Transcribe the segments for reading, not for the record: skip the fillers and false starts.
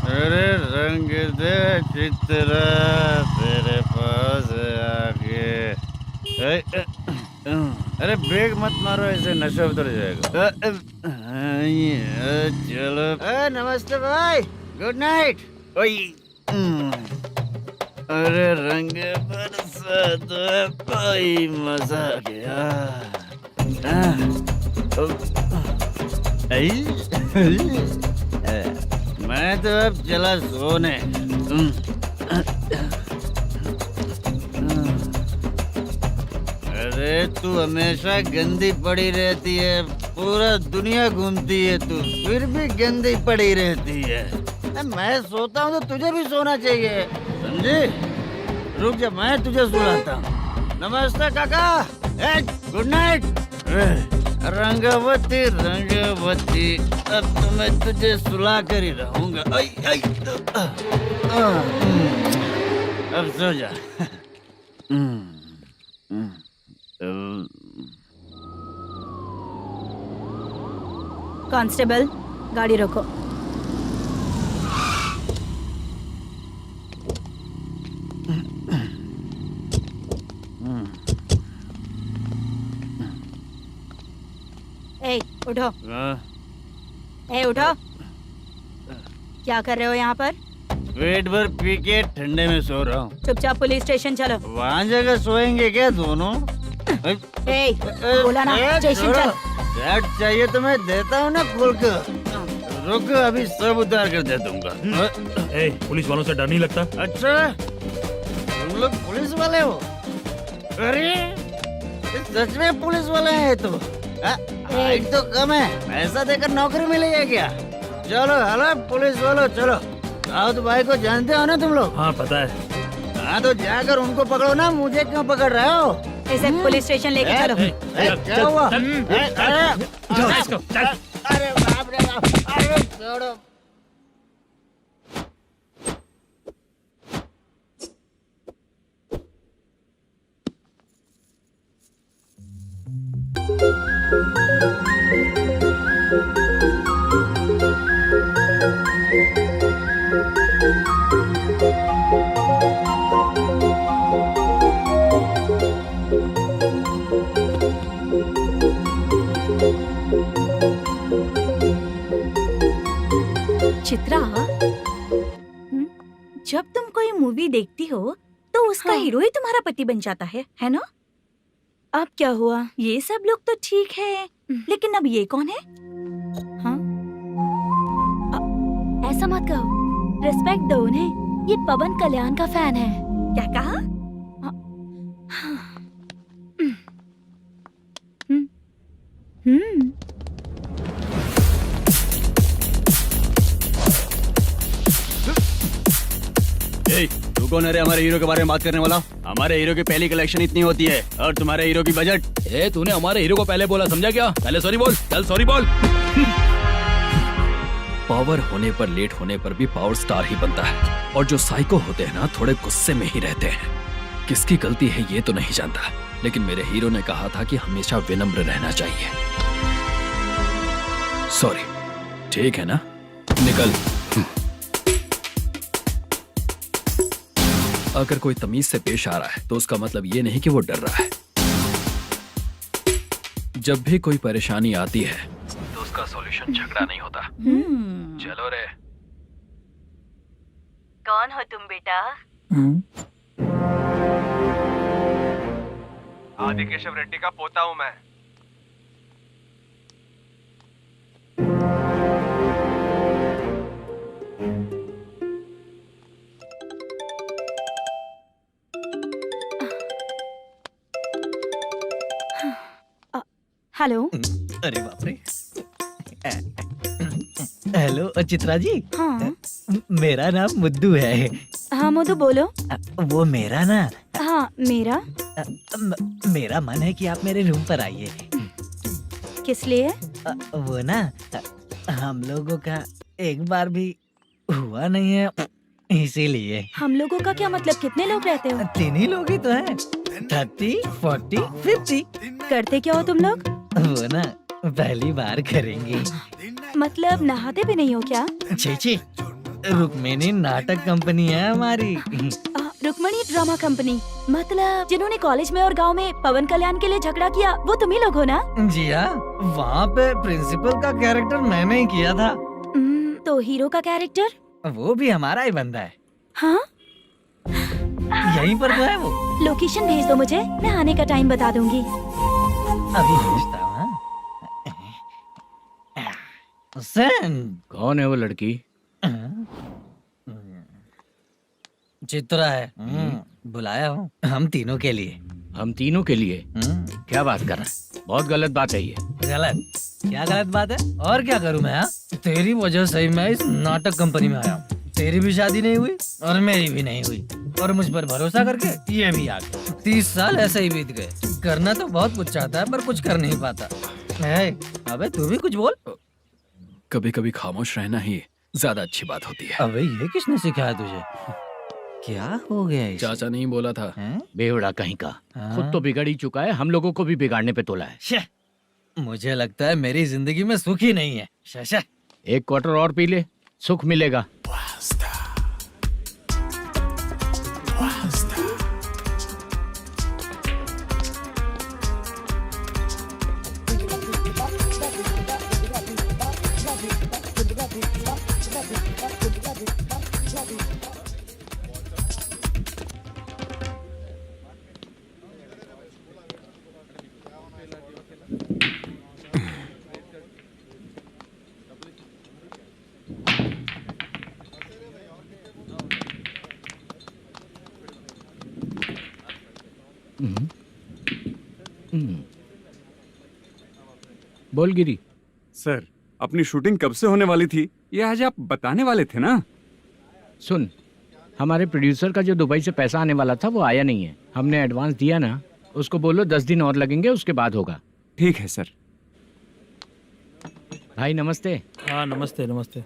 अरे रंग दे चित्रा तेरे पास आके। अरे ब्रेक मत मारो, ऐसे नशा उतर जाएगा। चलो। नमस्ते भाई, गुड नाइट। ओए अरे रंग बरसात भाई, मजा आ गया। मैं तो अब चला सोने। अरे तू हमेशा गंदी पड़ी रहती है, पूरा दुनिया घूमती है तू, फिर भी गंदी पड़ी रहती है। मैं सोता हूँ तो तुझे भी सोना चाहिए, समझी? रुक जा, मैं तुझे सुलाता हूँ। नमस्ते काका, गुड नाइट। रंगवती रंगवती, अब तो मैं तुझे सुला कर ही रहूंगा। अब सो जा। कांस्टेबल, गाड़ी रोको। ए, उठो। ए, उठो। क्या कर रहे हो यहाँ पर? पेट भर पी के ठंडे में सो रहा हूँ। चुपचाप पुलिस स्टेशन चलो। वहाँ जगह सोएंगे क्या दोनों? ए, बोला ना स्टेशन चल। शर्ट चाहिए तो मैं देता हूँ ना खोल कर। रुक, अभी सब उतार कर दे दूंगा। पुलिस वालों से डर नहीं लगता? अच्छा, तुम लोग पुलिस वाले हो? अरे सच में पुलिस वाले हैं तो? हाइट तो कम है, पैसा देकर नौकरी मिलेगी क्या? चलो हेलो पुलिस वालों, चलो। राउत भाई को जानते हो ना तुम लोग? हाँ पता है। हाँ तो जाकर उनको पकड़ो ना, मुझे क्यों पकड़ रहे हो? इसे पुलिस स्टेशन लेके चलो। क्या हुआ? चल। अरे बाप रे बाप, अरे छोड़ो। चित्रा, जब तुम कोई मूवी देखती हो तो उसका हीरो ही तुम्हारा पति बन जाता है ना? अब क्या हुआ? ये सब लोग तो ठीक है, लेकिन अब ये कौन है? हाँ? ऐसा मत कहो, रिस्पेक्ट दो उन्हें। ये पवन कल्याण का फैन है। क्या कहा? तू कौन है रे हमारे हीरो के बारे में बात करने वाला? हमारे हीरो की पहली कलेक्शन इतनी होती है और तुम्हारे हीरो की बजट। तूने हमारे हीरो को पहले बोला, समझा क्या? पहले सॉरी बोल, चल सॉरी बोल। पावर होने पर, लेट होने पर भी पावर स्टार ही बनता है। और जो साइको होते हैं ना, थोड़े गुस्से में ही रहते हैं। किसकी गलती है ये तो नहीं जानता, लेकिन मेरे हीरो ने कहा था कि हमेशा विनम्र रहना चाहिए। सॉरी, ठीक है ना? निकल। अगर कोई तमीज से पेश आ रहा है तो उसका मतलब ये नहीं कि वो डर रहा है। जब भी कोई परेशानी आती है तो उसका सॉल्यूशन झगड़ा नहीं होता। चलो रे। कौन हो तुम बेटा? आदि केशव रेड्डी का पोता हूँ मैं। हेलो। अरे बाप रे। हेलो चित्रा जी। हाँ। मेरा नाम मुद्दू है। हाँ मधु, बोलो। वो मेरा ना। हाँ मेरा। मेरा मन है कि आप मेरे रूम पर आइए। किस लिए? वो ना, हम लोगों का एक बार भी हुआ नहीं है, इसीलिए। हम लोगों का क्या मतलब? कितने लोग रहते हो? 3 ही लोग ही तो हैं। 30, 40, 50। करते क्या हो तुम लोग? वो ना पहली बार करेंगे। मतलब नहाते भी नहीं हो क्या? छी छी, रुक्मिणी नाटक कंपनी है हमारी। रुक्मणी ड्रामा कंपनी, मतलब जिन्होंने कॉलेज में और गांव में पवन कल्याण के लिए झगड़ा किया वो तुम ही लोग हो ना? जी हाँ, वहाँ पे प्रिंसिपल का कैरेक्टर मैंने ही किया था। तो हीरो का कैरेक्टर? वो भी हमारा ही बंदा है। हाँ, यहीं पर तो है वो। लोकेशन भेज दो मुझे, मैं आने का टाइम बता दूंगी। अभी भेजता हूँ। हुसैन, कौन है वो लड़की? चित्रा है। बुलाया हूँ हम तीनों के लिए। हम तीनों के लिए? क्या बात कर रहा है? बहुत गलत बात है ये। गलत? क्या गलत बात है? और क्या करूँ मैं? तेरी वजह से ही मैं इस नाटक कंपनी में आया हूँ। तेरी भी शादी नहीं हुई और मेरी भी नहीं हुई, और मुझ पर भरोसा करके ये भी आ गया। 30 साल ऐसे ही बीत गए। करना तो बहुत कुछ चाहता है पर कुछ कर नहीं पाता। अबे तू भी कुछ बोल। कभी कभी खामोश रहना ही ज्यादा अच्छी बात होती है। अबे ये किसने सिखाया तुझे? क्या हो गया इसे? चाचा नहीं बोला था। बेवड़ा कहीं का, हाँ? खुद तो बिगड़ ही चुका है, हम लोगों को भी बिगाड़ने पे तोला है। शे, मुझे लगता है मेरी जिंदगी में सुख ही नहीं है। शे। एक क्वार्टर और पी ले, सुख मिलेगा। बोल गिरी। सर, अपनी शूटिंग कब से होने वाली थी ये आज आप बताने वाले थे ना? सुन, हमारे प्रोड्यूसर का जो दुबई से पैसा आने वाला था वो आया नहीं है। हमने एडवांस दिया ना, उसको बोलो 10 दिन और लगेंगे, उसके बाद होगा। ठीक है सर। भाई नमस्ते। हाँ नमस्ते नमस्ते।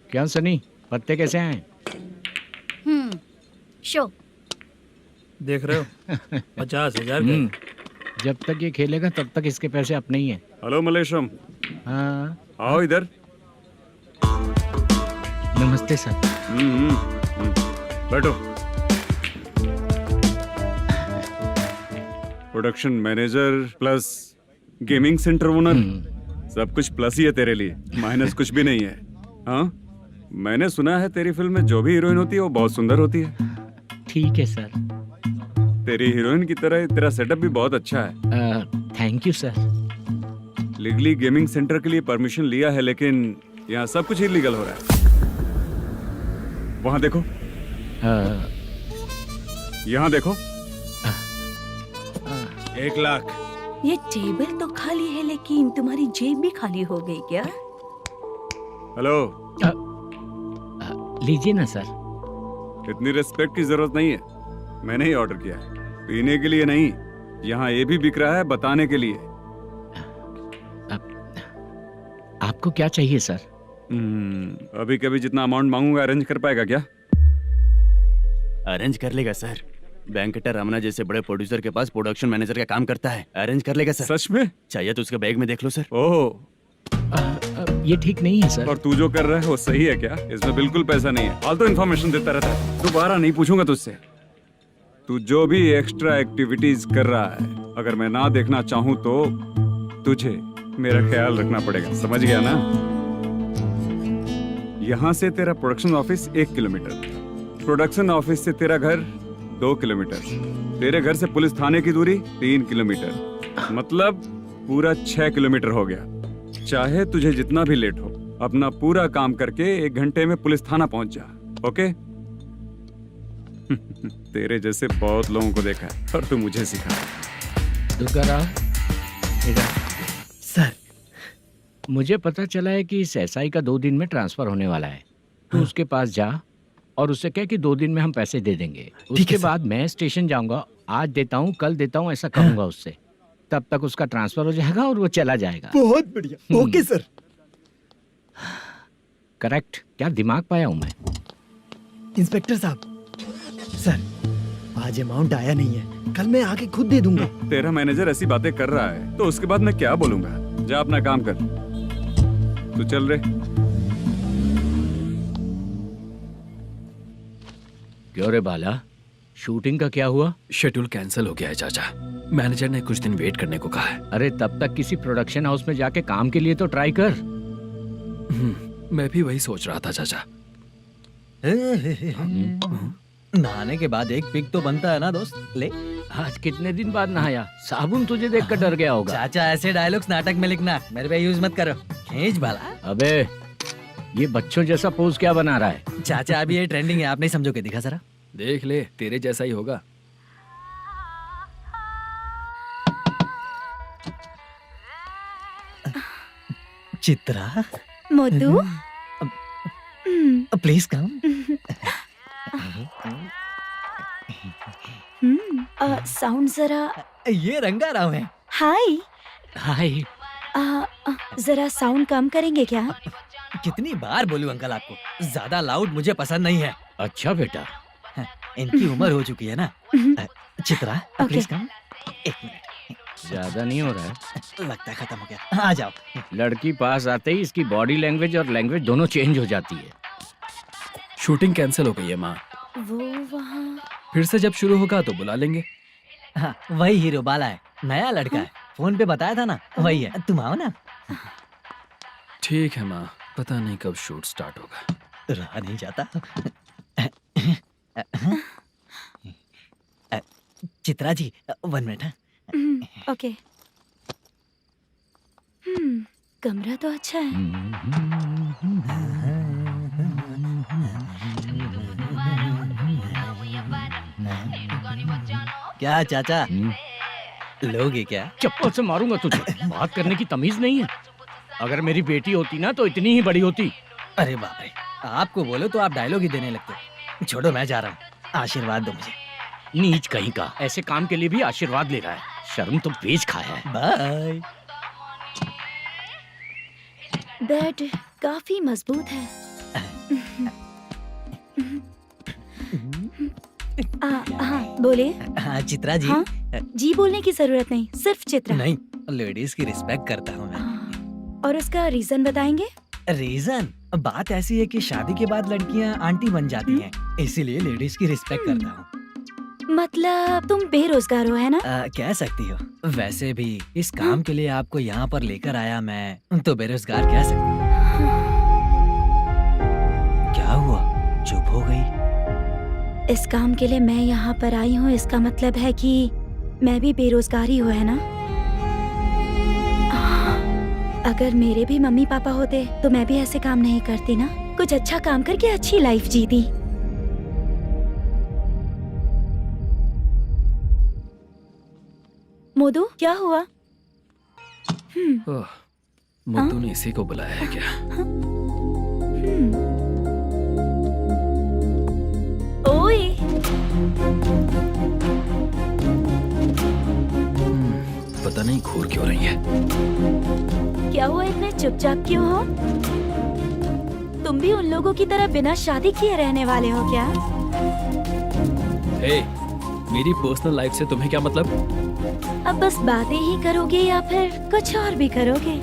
क्या सनी, पत्ते कैसे हैं? शो देख रहे हो 50,000 का। जब तक ये खेलेगा तब तक इसके पैसे अपने ही हैं। हेलो मलेशम, हाँ आओ इधर। नमस्ते सर। बैठो। Production manager plus gaming centre owner, सब कुछ प्लस ही है तेरे लिए, माइनस कुछ भी नहीं है। हाँ, मैंने सुना है तेरी फिल्म में जो भी हीरोइन होती है वो बहुत सुंदर होती है। ठीक है सर। तेरी हीरोइन की तरह तेरा सेटअप भी बहुत अच्छा है। Thank you sir. Legally gaming centre के लिए परमिशन लिया है, लेकिन यहाँ सब कुछ इलीगल हो रहा है। वहाँ देखो, यहाँ देखो। 1 लाख। ये टेबल तो खाली है लेकिन तुम्हारी जेब भी खाली हो गई क्या? हेलो, लीजिए ना सर। इतनी रिस्पेक्ट की जरूरत नहीं है, मैंने ही ऑर्डर किया है। पीने के लिए नहीं, यहाँ ये भी बिक रहा है बताने के लिए। आपको क्या चाहिए सर? अभी कभी जितना अमाउंट मांगूंगा अरेंज कर पाएगा क्या? अरेंज कर लेगा सर। वेंकटर रमना जैसे बड़े प्रोड्यूसर के पास प्रोडक्शन मैनेजर का काम करता है, अरेंज कर लेगा सर। सच में? चाहिए तो उसके बैग में देख लो सर। ओह, ये ठीक नहीं है सर। और तू जो कर रहा है वो सही है क्या? इसमें बिल्कुल पैसा नहीं है, फालतू इन्फॉर्मेशन देता रहता है। दोबारा नहीं पूछूंगा तुझसे। तू जो भी एक्स्ट्रा एक्टिविटीज कर रहा है, अगर मैं ना देखना चाहूँ तो तुझे मेरा ख्याल रखना पड़ेगा, समझ गया ना? यहाँ से तेरा production office 1 kilometre, production office से तेरा घर 2 किलोमीटर, तेरे घर से पुलिस थाने की दूरी 3 किलोमीटर, मतलब पूरा 6 किलोमीटर हो गया। चाहे तुझे जितना भी लेट हो, अपना पूरा काम करके 1 घंटे में पुलिस थाना पहुंच जा, ओके? तेरे जैसे बहुत लोगों को देखा है और तू मुझे सिखा। सर, मुझे पता चला है कि इस एसआई का 2 दिन में ट्रांसफर होने वाला है। तो उसके पास जा और उससे कह कि 2 दिन में हम पैसे दे देंगे। उसके बाद मैं स्टेशन जाऊंगा, आज देता हूँ कल देता हूँ ऐसा कहूंगा उससे। तब तक उसका ट्रांसफर हो जाएगा और वो चला जाएगा। बहुत बढ़िया, ओके सर। करेक्ट। क्या दिमाग पाया हूँ मैं। इंस्पेक्टर साहब, सर आज अमाउंट आया नहीं है, कल मैं आके खुद दे दूंगा। तेरा मैनेजर ऐसी बातें कर रहा है तो उसके बाद मैं क्या बोलूंगा? जा अपना काम कर। तू चल रे। क्यों रे बाला, शूटिंग का क्या हुआ? शेड्यूल कैंसिल हो गया है चाचा। मैनेजर ने कुछ दिन वेट करने को कहा है। अरे तब तक किसी प्रोडक्शन हाउस में जाके काम के लिए तो ट्राई कर। मैं भी वही सोच रहा था चाचा। नहाने के बाद एक पिक तो बनता है ना दोस्त। ले आज कितने दिन बाद नहाया? साबुन तुझे देखकर डर गया होगा। चाचा, ऐसे डायलॉग्स नाटक में लिखना, मेरे पे यूज मत करो। खींच बाला। अबे ये बच्चों जैसा पोज क्या बना रहा है? चाचा अभी ये ट्रेंडिंग है, आप नहीं समझोगे। दिखा जरा। देख ले, तेरे जैसा ही होगा। Chitra, Modu, please come. Sound जरा। ये रंगाराव है। हाय। हाय। जरा साउंड कम करेंगे क्या? कितनी बार बोलूं अंकल आपको, ज्यादा लाउड मुझे पसंद नहीं है। अच्छा बेटा, इनकी उम्र हो चुकी है ना। Chitra, please come. एक मिनट, ज्यादा नहीं हो रहा है? लगता है खत्म हो गया। आ जाओ। लड़की पास आते ही इसकी बॉडी लैंग्वेज और लैंग्वेज दोनों चेंज हो जाती है। शूटिंग कैंसिल हो गई है माँ। वो वहाँ। फिर से जब शुरू होगा तो बुला लेंगे। हाँ, वही हीरो बाला है, नया लड़का है। फोन पे बताया था ना, वही है। तुम आओ ना। ठीक है माँ, पता नहीं कब शूट स्टार्ट होगा। रहा नहीं जाता। चित्रा जी, 1 मिनट। ओके। कमरा तो अच्छा है। क्या चाचा, लोगे क्या? चप्पल से मारूंगा तुझे। बात करने की तमीज नहीं है। अगर मेरी बेटी होती ना तो इतनी ही बड़ी होती। अरे बाप रे, आपको बोलो तो आप डायलॉग ही देने लगते। छोड़ो, मैं जा रहा हूँ। आशीर्वाद दो मुझे। नीच कहीं का, ऐसे काम के लिए भी आशीर्वाद ले रहा है। शर्म तो बेच खाया है। बाय। बेड काफी मजबूत है। हाँ बोले। हाँ चित्रा जी। हाँ? जी बोलने की जरूरत नहीं, सिर्फ चित्रा। नहीं, लेडीज की रिस्पेक्ट करता हूँ मैं। और उसका रीजन बताएंगे? रीजन? बात ऐसी है कि शादी के बाद लड़कियाँ आंटी बन जाती हैं, इसीलिए लेडीज की रिस्पेक्ट करता हूँ। मतलब तुम बेरोजगार हो, है ना? कह सकती हो। वैसे भी इस काम के लिए आपको यहाँ पर लेकर आया मैं, तो बेरोजगार कह सकती हूँ। क्या हुआ, चुप हो गई? इस काम के लिए मैं यहाँ पर आई हूँ, इसका मतलब है कि मैं भी बेरोजगार ही हूँ, है ना? अगर मेरे भी मम्मी पापा होते तो मैं भी ऐसे काम नहीं करती ना। कुछ अच्छा काम करके अच्छी लाइफ जीती। मोदू, क्या हुआ? मोदू ने इसी को बुलाया है क्या? ओए। पता नहीं घूर क्यों रही है। क्या हुआ, इतने चुपचाप क्यों हो? तुम भी उन लोगों की तरह बिना शादी किए रहने वाले हो क्या? हे, मेरी पर्सनल लाइफ से तुम्हें क्या मतलब? अब बस बातें ही करोगे या फिर कुछ और भी करोगे?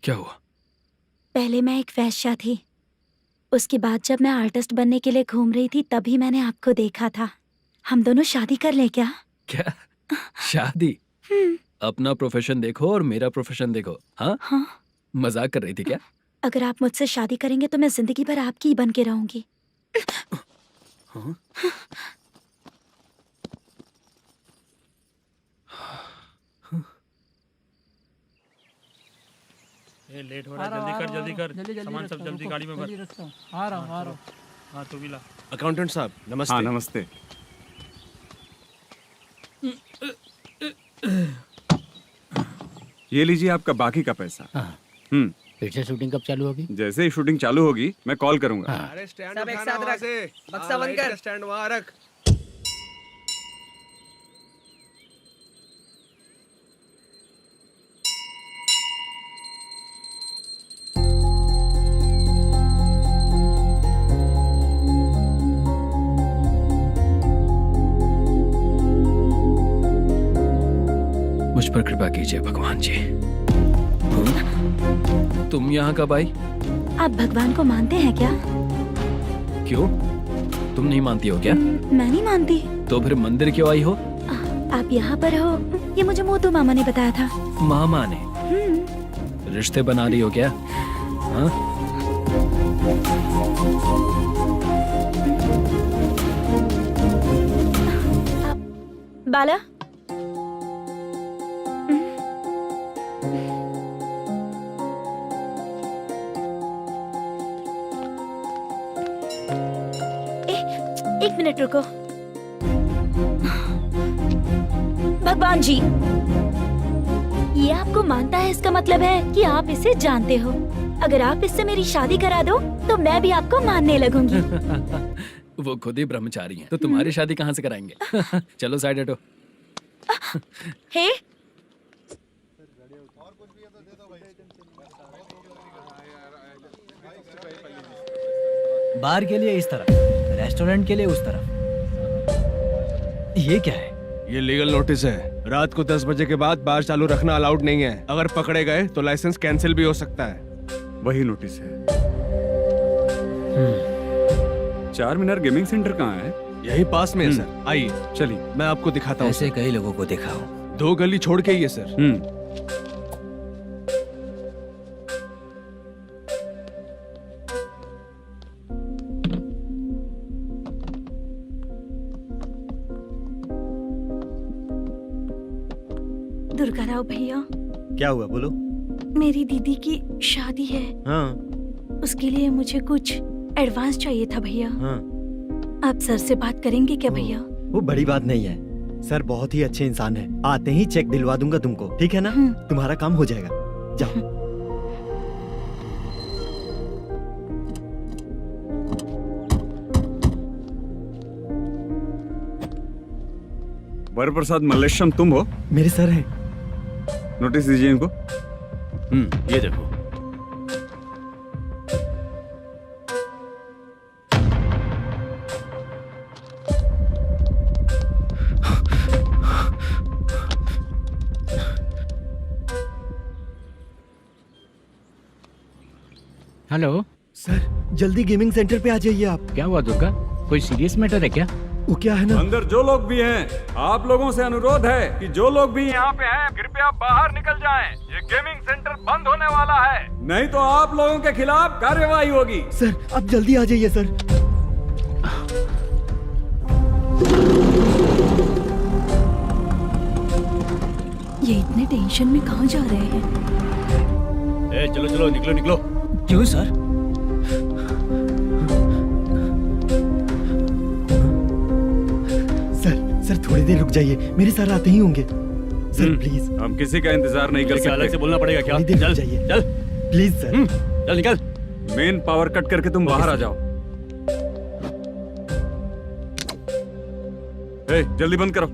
क्या हुआ? पहले मैं एक वेश्या थी, उसके बाद जब मैं आर्टिस्ट बनने के लिए घूम रही थी तभी मैंने आपको देखा था। हम दोनों शादी कर ले क्या? क्या शादी? अपना प्रोफेशन देखो और मेरा प्रोफेशन देखो। हाँ? हाँ। मजाक कर रही थी क्या? अगर आप मुझसे शादी करेंगे तो मैं जिंदगी भर आपकी ही बन के रहूंगी। हाँ? ये लेट हो रहा है, जल्दी कर। सामान सब जल्दी गाड़ी में भर। आ रहा हूँ। हाँ तू भी ला। अकाउंटेंट साहब नमस्ते। हाँ नमस्ते। ये लीजिए आपका बाकी का पैसा। फिर से शूटिंग कब चालू होगी? जैसे ही शूटिंग चालू होगी मैं कॉल करूंगा। अरे स्टैंड सब एक साथ रख, बक्सा बंद कर। स्टैंड वहाँ रख। मुझ पर कृपा कीजिए भगवान जी। तुम यहाँ कब आई? आप भगवान को मानते हैं क्या? क्यों? तुम नहीं मानती हो क्या? मैं नहीं मानती। तो फिर मंदिर क्यों आई हो? आप यहाँ पर हो ये मुझे मोटू मामा ने बताया था। मामा ने? रिश्ते बना रही हो क्या? हाँ? बाला एक मिनट रुको। भगवान जी, ये आपको मानता है इसका मतलब है कि आप इसे जानते हो। अगर आप इससे मेरी शादी करा दो तो मैं भी आपको मानने लगूंगी। वो खुद ही ब्रह्मचारी हैं, तो तुम्हारी शादी कहाँ से कराएंगे? चलो साइड हटो। हे बार के लिए इस तरफ, रेस्टोरेंट के लिए उस तरफ। ये क्या है? ये लीगल नोटिस है। रात को 10 बजे के बाद बार चालू रखना अलाउड नहीं है। अगर पकड़े गए तो लाइसेंस कैंसिल भी हो सकता है। वही नोटिस है। चार मीनार गेमिंग सेंटर कहाँ है? यही पास में है सर। आइए चलिए। मैं आपको दिखाता हूँ। ऐसे कई लोगों को देखा हूँ। 2 गली छोड़ के ही है सर। दुर्गा राव भैया, क्या हुआ बोलो। मेरी दीदी की शादी है। हाँ उसके लिए मुझे कुछ एडवांस चाहिए था भैया। हाँ। आप सर से बात करेंगे क्या भैया? वो बड़ी बात नहीं है, सर बहुत ही अच्छे इंसान है। आते ही चेक दिलवा दूंगा तुमको, ठीक है ना? तुम्हारा काम हो जाएगा। जाओ। वरप्रसाद मल्लेश्वरम तुम हो? मेरे सर हैं। नोटिस दीजिए इनको। ये देखो। हेलो सर, जल्दी गेमिंग सेंटर पे आ जाइए आप। क्या हुआ दुर्गा? कोई सीरियस मैटर है क्या? वो क्या है ना, अंदर जो लोग भी हैं, आप लोगों से अनुरोध है कि जो लोग भी यहाँ पे हैं, कृपया बाहर निकल जाएं। ये गेमिंग सेंटर बंद होने वाला है, नहीं तो आप लोगों के खिलाफ कार्यवाही होगी। सर आप जल्दी आ जाइए सर। ये इतने टेंशन में कहाँ जा रहे हैं? चलो चलो निकलो निकलो। क्यों सर? सर थोड़ी देर रुक जाइए, मेरे सर आते ही होंगे। Sir please. हम किसी का इंतजार नहीं कर सकते। अलग से बोलना पड़ेगा क्या? थोड़ी देर चल रुक जाइए चल प्लीज सर। चल निकल। मेन पावर कट करके तुम बाहर आ जाओ। जल्दी बंद करो।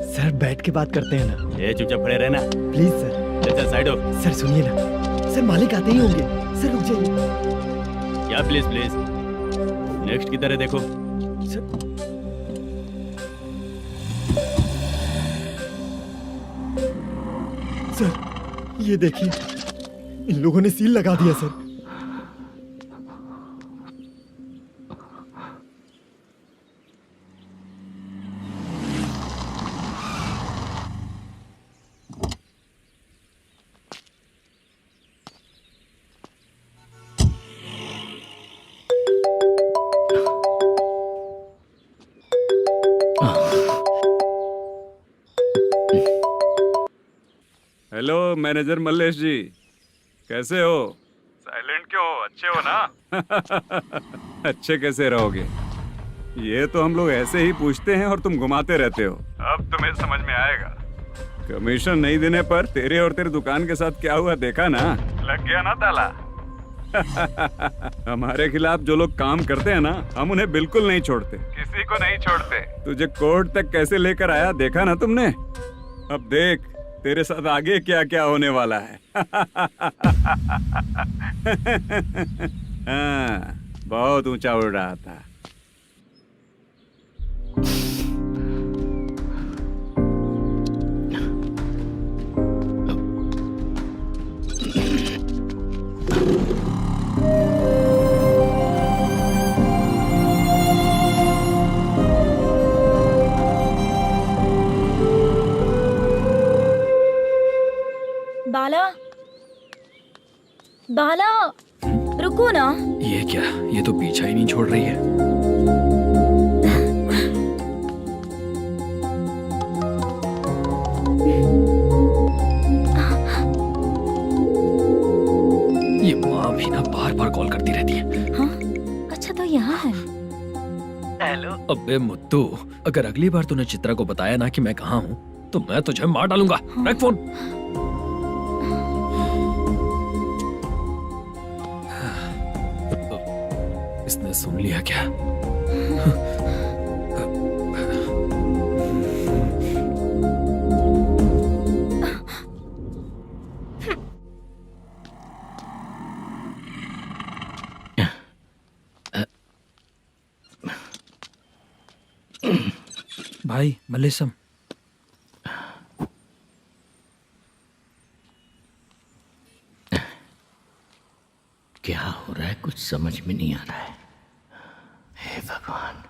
सर बैठ के बात करते हैं ना। ये चुपचाप खड़े रहना। Please sir. चल चल साइड हो। सर सुनिए ना, सर मालिक आते ही होंगे। सर रुक जाइए। क्या प्लीज प्लीज? नेक्स्ट की तरह देखो। सर ये देखिए, इन लोगों ने सील लगा दिया सर। हेलो मैनेजर मल्लेश जी, कैसे हो? साइलेंट क्यों हो? अच्छे हो ना? अच्छे कैसे रहोगे? ये तो हम लोग ऐसे ही पूछते हैं और तुम घुमाते रहते हो। अब तुम्हें समझ में आएगा। कमीशन नहीं देने पर तेरे और तेरी दुकान के साथ क्या हुआ देखा ना? लग गया ना ताला। हमारे खिलाफ जो लोग काम करते हैं ना, हम उन्हें बिल्कुल नहीं छोड़ते, किसी को नहीं छोड़ते। तुझे कोर्ट तक कैसे लेकर आया देखा ना तुमने? अब देख तेरे साथ आगे क्या क्या होने वाला है। हाँ, बहुत ऊंचा उड़ रहा था। बाला, बाला, रुको ना। ये क्या, ये तो पीछा ही नहीं छोड़ रही है। ये माँ भी ना बार बार कॉल करती रहती है। हाँ, अच्छा तो यहाँ है। हेलो। अबे मुत्तू, अगर अगली बार तूने चित्रा को बताया ना कि मैं कहाँ हूँ तो मैं तुझे मार डालूंगा। रख फोन। इसने सुन लिया क्या? भाई मल्लेशम, क्या हो रहा है कुछ समझ में नहीं आ रहा है। हे भगवान,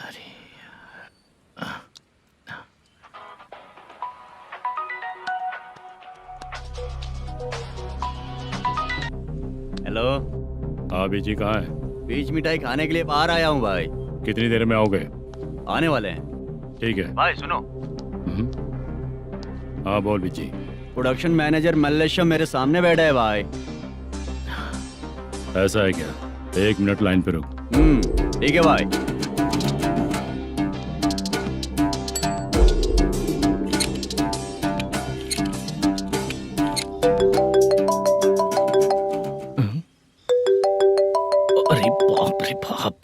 अरे हेलो। हाँ बीजी कहाँ है? बीच मिठाई खाने के लिए बाहर आया हूँ भाई। कितनी देर में आओगे? आने वाले हैं। ठीक है भाई सुनो, हाँ बोल बीजी। प्रोडक्शन मैनेजर मल्लेशम मेरे सामने बैठा है भाई। ऐसा है क्या? 1 मिनट लाइन पे रुक। ठीक है भाई। अरे बाप रे बाप।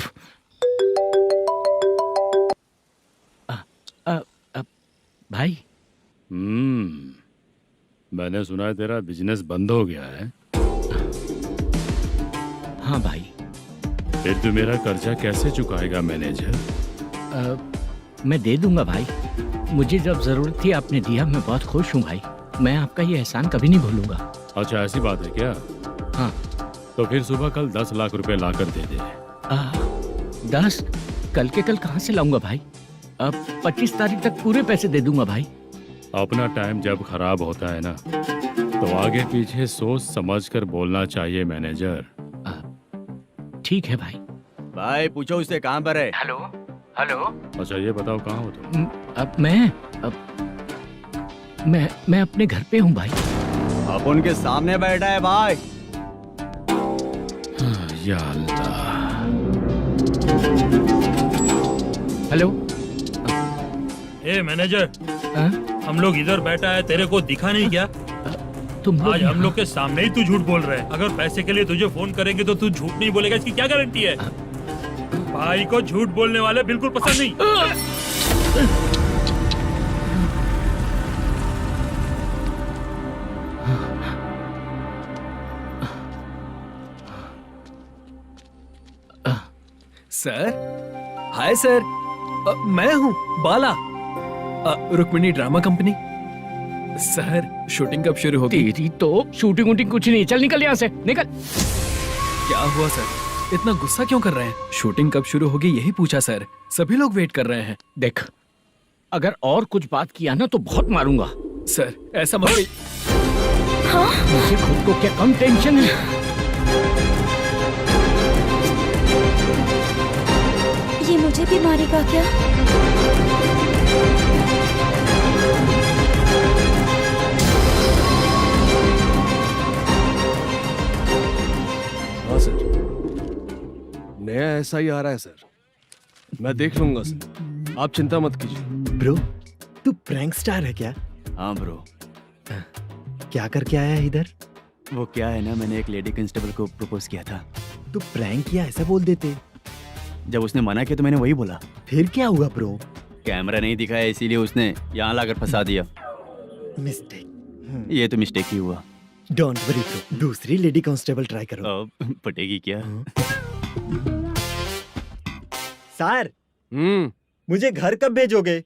भाई, मैंने सुना है तेरा बिजनेस बंद हो गया है। हाँ भाई। फिर तू मेरा कर्जा कैसे चुकाएगा मैनेजर? मैं दे दूंगा भाई, मुझे जब जरूरत थी आपने दिया, मैं बहुत खुश हूँ भाई। मैं आपका ये एहसान कभी नहीं भूलूंगा। अच्छा ऐसी बात है क्या? हाँ। तो फिर सुबह कल 10 लाख रुपए लाकर दे दे। 10? कल के कल कहाँ से लाऊंगा भाई? अब 25 तारीख तक पूरे पैसे दे दूंगा भाई। अपना टाइम जब खराब होता है ना तो आगे पीछे सोच समझ कर बोलना चाहिए मैनेजर। ठीक है भाई। भाई पूछो उससे कहाँ पर है। Hello hello. अच्छा ये बताओ कहाँ हो तुम? अब मैं अपने घर पे हूँ भाई। अब उनके सामने बैठा है भाई। या अल्लाह। हेलो। ए मैनेजर, हाँ? हम लोग इधर बैठा है, तेरे को दिखा नहीं क्या? तुम आज हम लोग के सामने ही तू झूठ बोल रहा है। अगर पैसे के लिए तुझे फोन करेंगे तो तू झूठ नहीं बोलेगा, इसकी क्या गारंटी है? भाई को झूठ बोलने वाले बिल्कुल पसंद नहीं। सर, हाय सर, मैं हूँ Bala, Rukmini drama company. Sir shooting कब शुरू होगी? तेरी तो शूटिंग वूटिंग कुछ नहीं, चल निकल यहाँ से, निकल। क्या हुआ सर, इतना गुस्सा क्यों कर रहे हैं? शूटिंग कब शुरू होगी यही पूछा सर, सभी लोग वेट कर रहे हैं। देख, अगर और कुछ बात किया ना तो बहुत मारूंगा। सर ऐसा मत। हाँ? मुझे खुद को क्या कम टेंशन है? ये मुझे भी मारेगा क्या? हाँ सर, नया ऐसा ही आ रहा है सर, मैं देख लूंगा सर, आप चिंता मत कीजिए। ब्रो, तू प्रैंक स्टार है क्या? हाँ ब्रो। क्या करके आया है इधर? वो क्या है ना, मैंने एक लेडी कांस्टेबल को प्रपोज किया था। तू प्रैंक किया ऐसा बोल देते। जब उसने मना किया तो मैंने वही बोला। फिर क्या हुआ ब्रो? कैमरा नहीं दिखाया इसीलिए उसने यहाँ लाकर फंसा दिया। मिस्टेक। ये तो मिस्टेक ही हुआ। डोंट वरी ब्रो, दूसरी लेडी कांस्टेबल ट्राई करो। अब पटेगी क्या? सर, मुझे घर कब भेजोगे?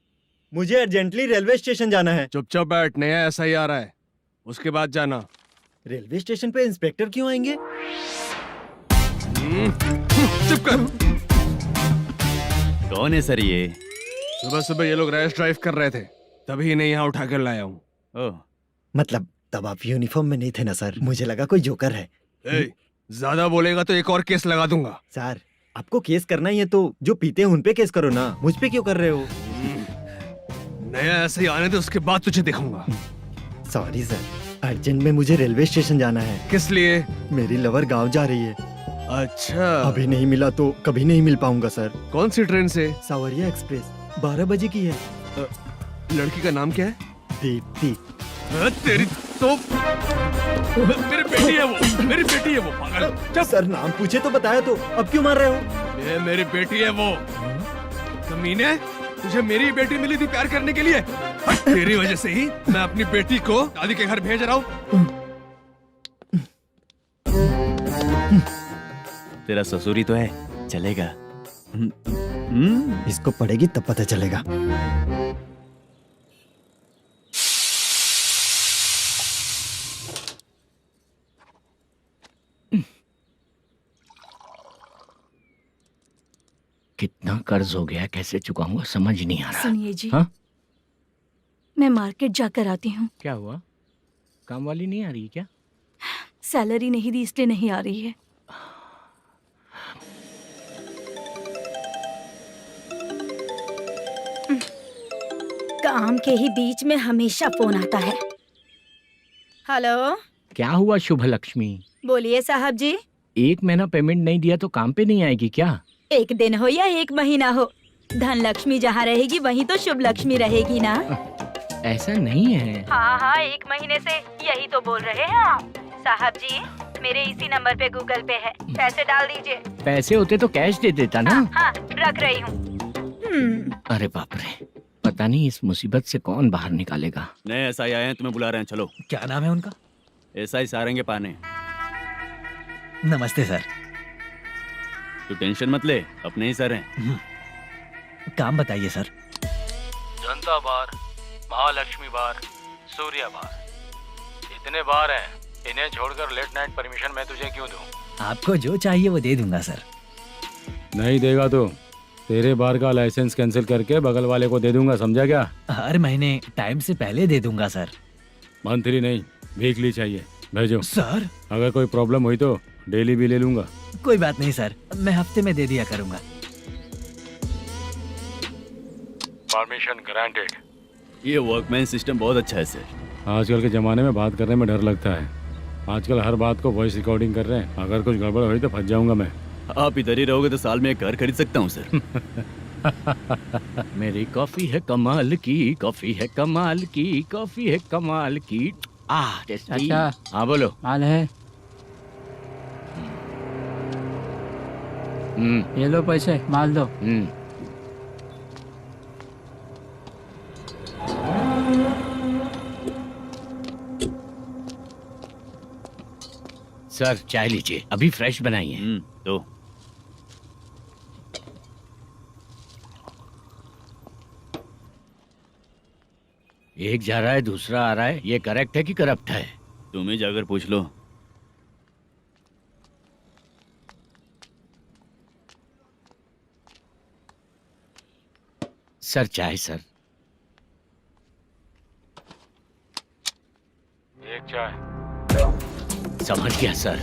मुझे अर्जेंटली रेलवे स्टेशन जाना है। चुपचाप बैठ, नया ऐसा ही आ रहा है, उसके बाद जाना। रेलवे स्टेशन पे इंस्पेक्टर क्यों आएंगे? चुप कर। कौन है सर ये? सुबह सुबह ये लोग रैश ड्राइव कर रहे थे, तभी इन्हें यहाँ उठा कर लाया हूँ। ओह, मतलब तब आप यूनिफॉर्म में नहीं थे ना सर, मुझे लगा कोई जोकर है। ज्यादा बोलेगा तो एक और केस लगा दूंगा। सर आपको केस करना ही है तो जो पीते हैं उन पे केस करो ना, मुझ पे क्यों कर रहे हो? नया ऐसे ही आने दे, उसके बाद तुझे दिखाऊंगा। सॉरी सर, अर्जेंट में मुझे रेलवे स्टेशन जाना है। किस लिए? मेरी लवर गांव जा रही है। अच्छा, अभी नहीं मिला तो कभी नहीं मिल पाऊंगा सर। कौन सी ट्रेन से? सावरिया एक्सप्रेस 12 बजे की है। लड़की का नाम क्या है? दीप्ति। तेरी तो मेरी बेटी है वो, मेरी बेटी है वो, पागल। जब सर नाम पूछे तो बताया, तो अब क्यों मार रहे हो? ये मेरी बेटी है वो। कमीने, तुझे मेरी बेटी मिली थी प्यार करने के लिए। तेरी वजह से ही मैं अपनी बेटी को दादी के घर भेज रहा हूँ। तेरा ससुरी तो है, चलेगा। इसको पड़ेगी तब पता चलेगा। कितना कर्ज हो गया, कैसे चुकाऊंगा समझ नहीं आ रहा। सुनिए जी, हाँ? मैं मार्केट जाकर आती हूँ। क्या हुआ, काम वाली नहीं आ रही क्या? सैलरी नहीं दी इसलिए नहीं आ रही है। काम के ही बीच में हमेशा फोन आता है। हेलो, क्या हुआ शुभ लक्ष्मी? बोलिए साहब जी। 1 महीना पेमेंट नहीं दिया तो काम पे नहीं आएगी क्या? 1 दिन हो या 1 महीना हो, धन लक्ष्मी जहाँ रहेगी वहीं तो शुभ लक्ष्मी रहेगी ना। ऐसा नहीं है। हाँ हाँ, 1 महीने से यही तो बोल रहे हैं आप। साहब जी, मेरे इसी नंबर पे गूगल पे है, पैसे डाल दीजिए। पैसे होते तो कैश दे देता ना। हाँ, रख रही हूँ। अरे बाप रे, पता नहीं इस मुसीबत से कौन बाहर निकालेगा। नए एसआई आए हैं, तुम्हें बुला रहे हैं, चलो। क्या नाम है उनका? एसआई सारंगे पाने। नमस्ते सर। तू टेंशन मत ले, अपने ही सर हैं। काम बताइए सर। जनता बार, महालक्ष्मी बार, सूर्या बार, इतने बार हैं। इन्हें छोड़कर लेट नाइट परमिशन मैं तुझे क्यों दूं? आपको जो चाहिए वो दे दूंगा सर। नहीं देगा तो तेरे बार का लाइसेंस कैंसिल करके बगल वाले को दे दूंगा, समझा क्या? हर महीने टाइम से पहले दे दूंगा सर। मंथली नहीं, वीकली चाहिए, भेजो। सर अगर कोई प्रॉब्लम हुई तो डेली भी ले लूंगा। कोई बात नहीं सर, मैं हफ्ते में दे दिया करूंगा। Permission granted. ये वर्कमैन सिस्टम बहुत अच्छा है सर। आजकल के ज़माने में बात करने में डर लगता है। आजकल हर बात को वॉइस रिकॉर्डिंग कर रहे हैं। अगर कुछ गड़बड़ हुई तो फंस जाऊंगा मैं। आप इधर ही रहोगे तो साल में 1 घर खरीद सकता हूँ सर। मेरी कॉफी है कमाल की, कॉफी है कमाल की, कॉफी है कमाल की। टेस्टी। अच्छा। हाँ बोलो। माल है, ये लो पैसे, माल दो। सर चाय लीजिए, अभी फ्रेश बनाई है। तो एक जा रहा है दूसरा आ रहा है, ये करेक्ट है कि करप्ट है? तुम ही जाकर पूछ लो। सर चाय सर। एक चाय। समझ गया सर।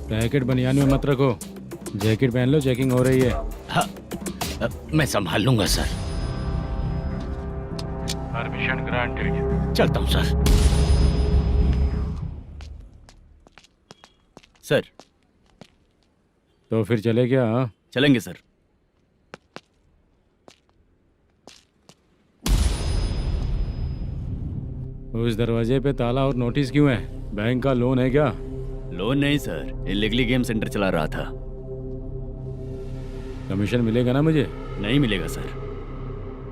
पैकेट बनियान में मत रखो, जैकेट पहन लो, चेकिंग हो रही है। हाँ, मैं संभाल लूंगा सर। Permission granted. चलता हूँ सर। सर तो फिर चले क्या? हाँ चलेंगे सर। उस दरवाजे पे ताला और नोटिस क्यों है? बैंक का लोन है क्या? लोन नहीं सर, इलीगली गेम सेंटर चला रहा था। कमीशन मिलेगा ना मुझे? नहीं मिलेगा सर।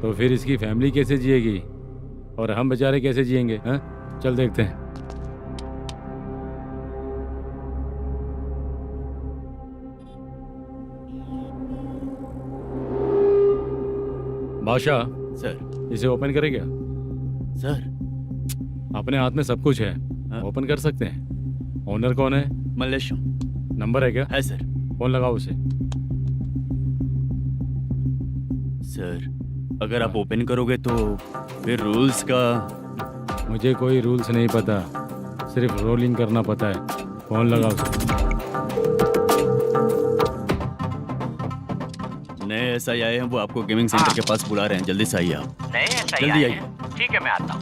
तो फिर इसकी फैमिली कैसे जिएगी और हम बेचारे कैसे जिएंगे? हाँ चल देखते हैं। बादशाह सर। इसे ओपन करे क्या? सर अपने हाथ में सब कुछ है, ओपन कर सकते हैं। ओनर कौन है? मल्लेशम। नंबर है क्या? है सर। फोन लगाओ उसे। सर अगर आप ओपन करोगे तो फिर रूल्स का। मुझे कोई रूल्स नहीं पता, सिर्फ रोलिंग करना पता है। फोन लगाओ सर। नए SI आए हैं, वो आपको गेमिंग सेंटर के पास बुला रहे हैं, जल्दी से आइए आप। नए SI जल्दी आए आइए। हैं। ठीक है, मैं आता हूँ।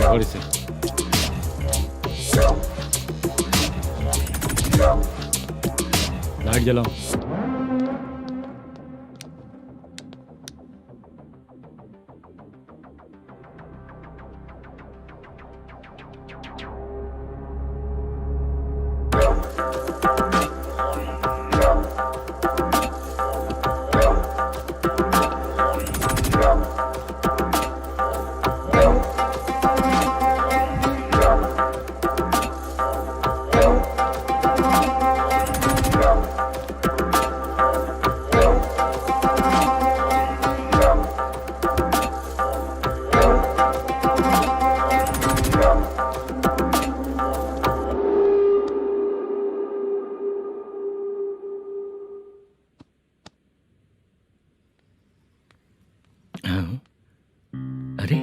और इसे लाइट जलाओ। अरे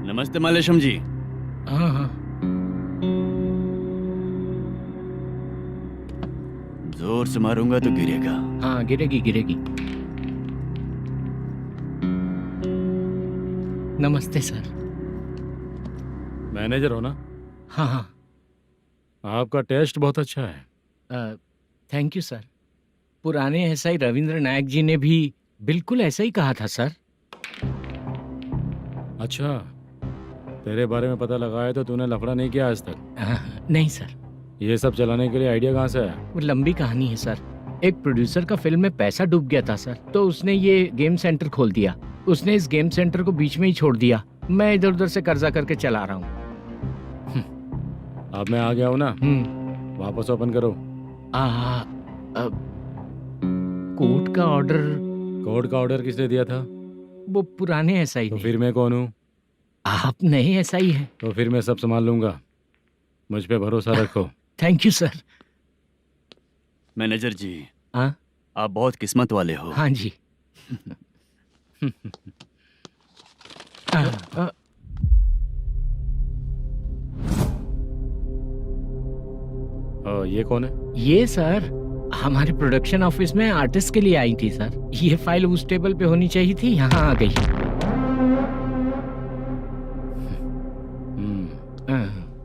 नमस्ते मालेशम जी। हाँ हाँ, जोर से मारूंगा तो गिरेगा। हाँ गिरेगी गिरेगी। नमस्ते सर। मैनेजर हो ना? हाँ हाँ। आपका टेस्ट बहुत अच्छा है। Thank you sir. पुराने SI रविंद्र नायक जी ने भी बिल्कुल ऐसा ही कहा था सर। अच्छा, तेरे बारे में पता लगा है तो तूने लफड़ा नहीं किया आज तक? नहीं सर। ये सब चलाने के लिए आइडिया कहाँ से आया? वो लंबी कहानी है सर। एक प्रोड्यूसर का फिल्म में पैसा डूब गया था सर, तो उसने ये गेम सेंटर खोल दिया। उसने इस गेम सेंटर को बीच में ही छोड़ दिया। मैं इधर उधर से कर्जा करके चला रहा हूँ। अब मैं आ गया हूँ ना, वापस ओपन करो। कोर्ट का ऑर्डर। कोर्ट का ऑर्डर किसने दिया था? वो पुराने SI तो ने। फिर मैं कौन हूँ? आप नए SI हैं। तो फिर मैं सब संभाल लूंगा, मुझ पे भरोसा रखो। Thank you sir. मैनेजर जी, हाँ आप बहुत किस्मत वाले हो। हाँ जी। ये कौन है? ये सर हमारे प्रोडक्शन ऑफिस में आर्टिस्ट के लिए आई थी सर। ये फाइल उस टेबल पे होनी चाहिए थी, यहाँ आ गई।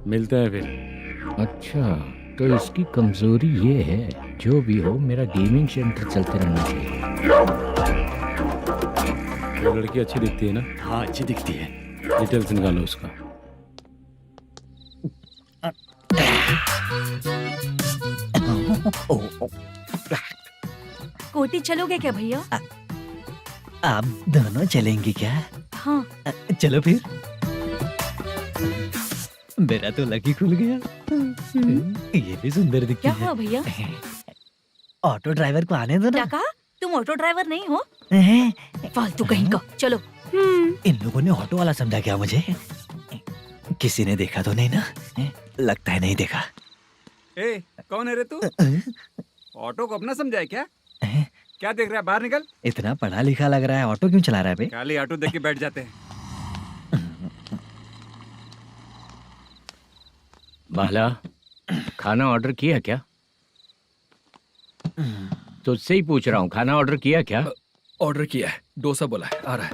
मिलते हैं फिर। अच्छा, तो इसकी कमजोरी ये है, जो भी हो मेरा गेमिंग सेंटर चलते रहना चाहिए। वो लड़की अच्छी दिखती है ना? हाँ अच्छी दिखती है। डिटेल्स निकालो उसका। कोटी चलोगे क्या भैया? आप दोनों चलेंगे क्या? हाँ। चलो फिर। मेरा तो लकी खुल गया। ये भी सुंदर दिखती क्या है। हुआ भैया? ऑटो ड्राइवर को आने दो क्या ना। कहा? तुम ऑटो ड्राइवर नहीं हो? फालतू कहीं का। चलो। इन लोगों ने ऑटो वाला समझा क्या मुझे? किसी ने देखा तो नहीं ना? लगता है नहीं देखा। ए, कौन है रे तू? ऑटो को अपना समझा है क्या? क्या देख रहा है? बाहर निकल। इतना पढ़ा लिखा लग रहा है, ऑटो क्यों चला रहा है बे? खाली ऑटो देख के बैठ जाते हैं। बाला, खाना ऑर्डर किया क्या? तुझसे ही पूछ रहा हूँ, खाना ऑर्डर किया क्या? ऑर्डर किया है, डोसा बोला है, आ रहा है।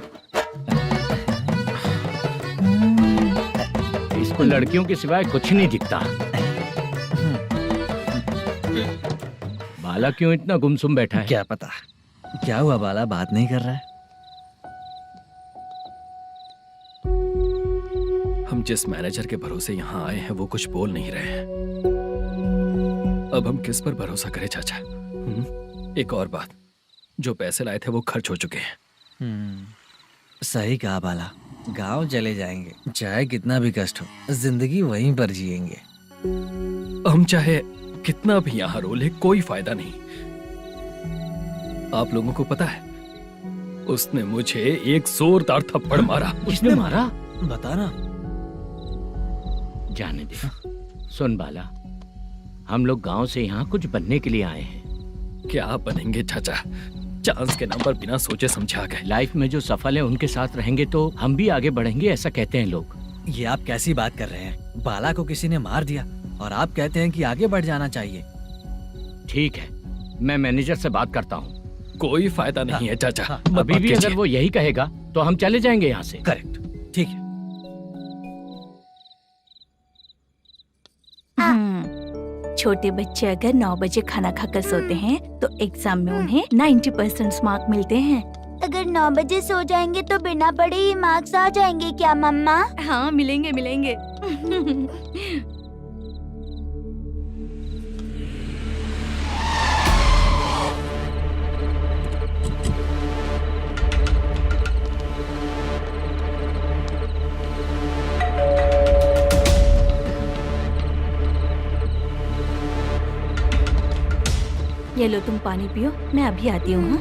इसको लड़कियों के सिवाय कुछ नहीं दिखता। बाला क्यों इतना गुमसुम बैठा है? क्या पता क्या हुआ, बाला बात नहीं कर रहा है। हम जिस मैनेजर के भरोसे यहाँ आए हैं वो कुछ बोल नहीं रहे हैं। अब हम किस पर भरोसा करें चाचा? एक और बात, जो पैसे लाए थे वो खर्च हो चुके हैं। सही कहा बाला, गांव चले जाएंगे, चाहे कितना भी कष्ट हो, जिंदगी वहीं पर जिएंगे। हम चाहे कितना भी यहाँ रो ले, कोई फायदा नहीं। आप लोगों को पता है, उसने मुझे एक जोरदार थप्पड़ मारा। उसने मारा? बता ना। जाने दे। सुन बाला, हम लोग गांव से यहाँ कुछ बनने के लिए आए हैं। क्या बनेंगे चाचा? चांस के नाम पर बिना सोचे समझे आ गए। लाइफ में जो सफल है उनके साथ रहेंगे तो हम भी आगे बढ़ेंगे, ऐसा कहते हैं लोग। ये आप कैसी बात कर रहे हैं? बाला को किसी ने मार दिया और आप कहते हैं कि आगे बढ़ जाना चाहिए। ठीक है, मैं मैनेजर से बात करता हूँ। कोई फायदा नहीं है चाचा। अभी भी अगर वो यही कहेगा तो हम चले जाएंगे यहाँ से। करेक्ट, ठीक है। छोटे बच्चे अगर 9 बजे खाना खाकर सोते हैं तो एग्जाम में उन्हें 90% मार्क मिलते हैं। अगर 9 बजे सो जाएंगे तो बिना पढ़े ही मार्क्स आ जाएंगे क्या मम्मा? हाँ, मिलेंगे मिलेंगे। ये लो, तुम पानी पियो, मैं अभी आती हूँ।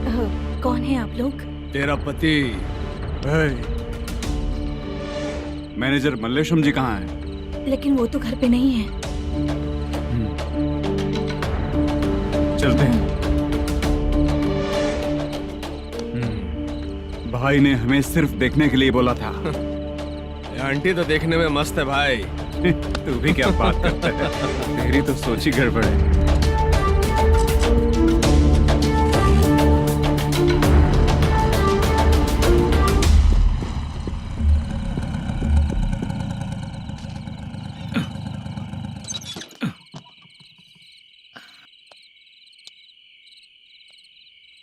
हाँ? कौन है आप लोग? तेरा पति। मैनेजर मल्लेशम जी कहाँ हैं? लेकिन वो तो घर पे नहीं है। चलते हैं। भाई ने हमें सिर्फ देखने के लिए बोला था। आंटी तो देखने में मस्त है भाई। तू भी क्या बात करता है? तेरी तो सोच ही गड़बड़ है।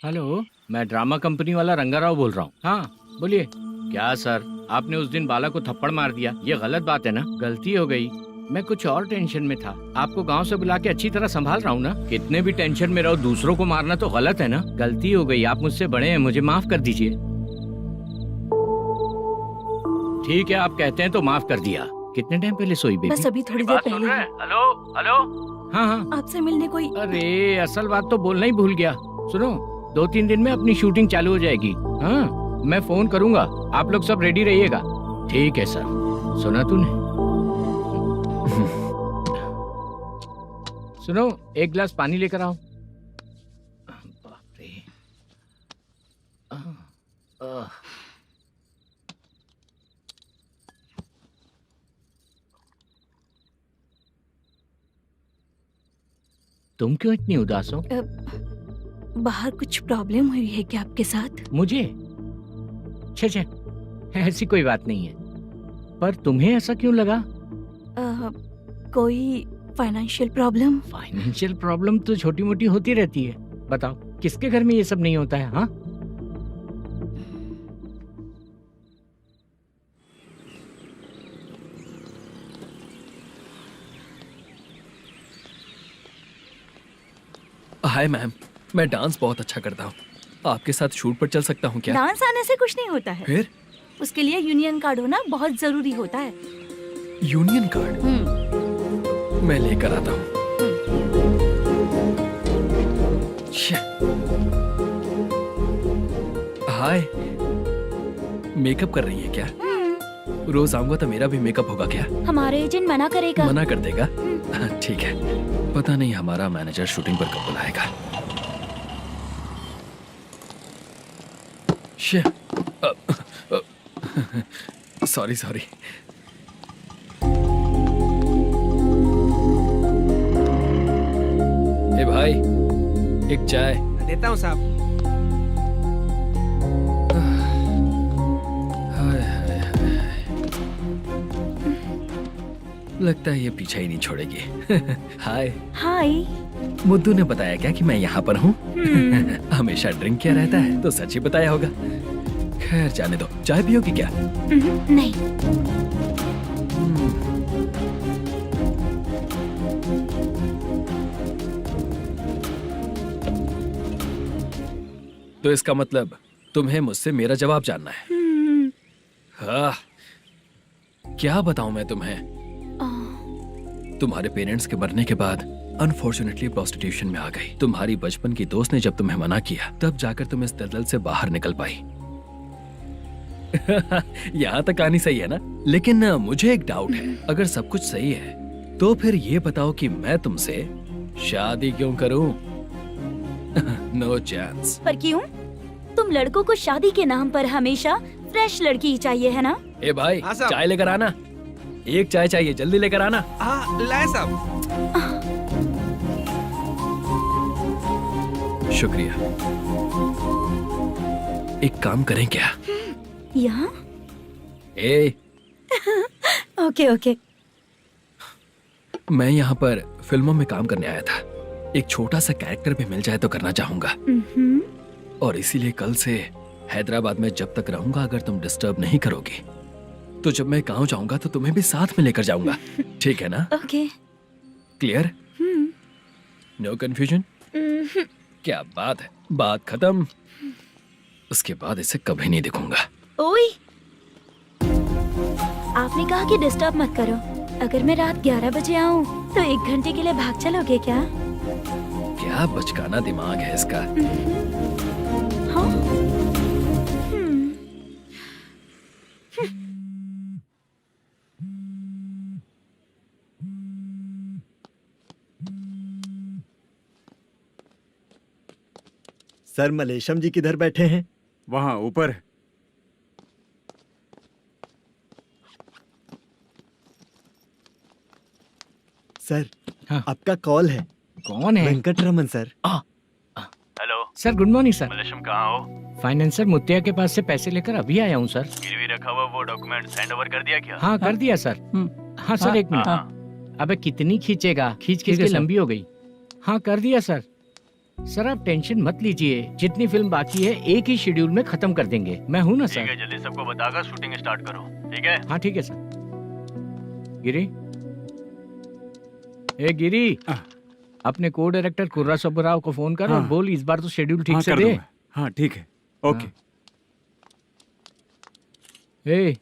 हेलो, मैं ड्रामा कंपनी वाला रंगाराव बोल रहा हूँ। हाँ बोलिए। क्या सर, आपने उस दिन बाला को थप्पड़ मार दिया, ये गलत बात है ना? गलती हो गई, मैं कुछ और टेंशन में था। आपको गांव से बुला के अच्छी तरह संभाल रहा हूँ ना। कितने भी टेंशन में रहो, दूसरों को मारना तो गलत है ना। गलती हो गई, आप मुझसे बड़े हैं, मुझे माफ कर दीजिए। ठीक है, आप कहते हैं तो माफ कर दिया। कितने टाइम पहले सोई बेबी? बस अभी थोड़ी देर पहले। Hello hello. हाँ हाँ, आपसे मिलने कोई। अरे असल बात तो बोलना ही भूल गया। सुनो, 2-3 दिन में अपनी शूटिंग चालू हो जाएगी। हाँ, मैं फोन करूंगा, आप लोग सब रेडी रहिएगा। ठीक है सर। सुना तूने? सुनो, एक गिलास पानी लेकर आओ। बाप रे। तुम क्यों इतनी उदास हो? बाहर कुछ प्रॉब्लम हुई है क्या आपके साथ? मुझे? छे, ऐसी कोई बात नहीं है। पर तुम्हें ऐसा क्यों लगा? कोई फाइनेंशियल प्रॉब्लम? फाइनेंशियल प्रॉब्लम तो छोटी मोटी होती रहती है। बताओ, किसके घर में ये सब नहीं होता है? हाँ, हाय मैम, मैं डांस बहुत अच्छा करता हूँ। आपके साथ शूट पर चल सकता हूँ क्या? डांस आने से कुछ नहीं होता है। फिर? उसके लिए यूनियन कार्ड होना बहुत जरूरी होता है। Union card? मैं लेकर आता हूँ। हाय, मेकअप कर रही है क्या? रोज आऊंगा तो मेरा भी मेकअप होगा क्या? हमारे एजेंट मना करेगा। मना कर देगा? ठीक है, पता नहीं हमारा मैनेजर शूटिंग पर कब बुलाएगा। सॉरी। ए भाई, एक चाय। देता हूँ साहब। लगता है ये पीछा ही नहीं छोड़ेगी। हाय। हाय। मुद्दू ने बताया क्या कि मैं यहाँ पर हूँ? हमेशा ड्रिंक किया रहता है तो सच ही बताया होगा। खैर जाने दो, चाय पियोगी क्या? नहीं। तो इसका मतलब तुम्हें मुझसे मेरा जवाब जानना है? हाँ, क्या बताऊं मैं तुम्हें? तुम्हारे पेरेंट्स के मरने के बाद अनफॉर्चुनेटली प्रोस्टिट्यूशन में आ गई। तुम्हारी बचपन की दोस्त ने जब तुम्हें मना किया, तब जाकर तुम इस दलदल से बाहर निकल पाई। यहाँ तक कहानी सही है ना, लेकिन मुझे एक डाउट है। अगर सब कुछ सही है तो फिर ये बताओ कि मैं तुमसे शादी क्यों करूं? No chance. पर क्यों? तुम लड़कों को शादी के नाम पर हमेशा फ्रेश लड़की ही चाहिए, है ना? ए भाई, हाँ साहब। चाय लेकर आना। एक चाय चाहिए, जल्दी लेकर आना। हाँ लाए साहब। शुक्रिया। एक काम करें क्या? यहाँ? ए, ओके ओके। मैं यहाँ पर फिल्मों में काम करने आया था। एक छोटा सा कैरेक्टर भी मिल जाए तो करना चाहूंगा, और इसीलिए कल से हैदराबाद में जब तक रहूंगा, अगर तुम डिस्टर्ब नहीं करोगी तो जब मैं गांव जाऊंगा तो तुम्हें भी साथ में लेकर जाऊंगा। ठीक है ना? ओके। क्लियर? No confusion? क्या बात है, बात खत्म। उसके बाद इसे कभी नहीं दिखूंगा। ओए, आपने कहा कि डिस्टर्ब मत करो। अगर मैं रात 11 बजे आऊँ तो 1 घंटे के लिए भाग चलोगे क्या? क्या बचकाना दिमाग है इसका। हाँ? सर, मलेशम जी किधर बैठे हैं? वहाँ ऊपर। सर, हाँ। आपका कॉल है। कौन है? Venkataraman sir. Hello sir, good morning sir. Malesham, कहाँ हो? फाइनेंसर मुत्तिया के पास से पैसे लेकर अभी आया हूँ सर। गिरवी रखा हुआ वो डॉक्यूमेंट हैंड ओवर कर दिया क्या? हाँ, कर दिया सर। हाँ सर, 1 मिनट। अबे कितनी खींचेगा, खींच खींच के लंबी हो गई। हाँ, कर दिया सर। सर आप टेंशन मत लीजिए, जितनी फिल्म बाकी है एक ही शेड्यूल में खत्म कर देंगे। मैं हूँ ना ठीक सर। है, जल्दी सबको बताकर शूटिंग स्टार्ट करो। ठीक है? हाँ ठीक है सर। गिरी, ए गिरी, अपने को डायरेक्टर कुर्रा सुब्बराव को फोन कर और बोल इस बार तो शेड्यूल ठीक से दे। हाँ ठीक है, ओके। ए,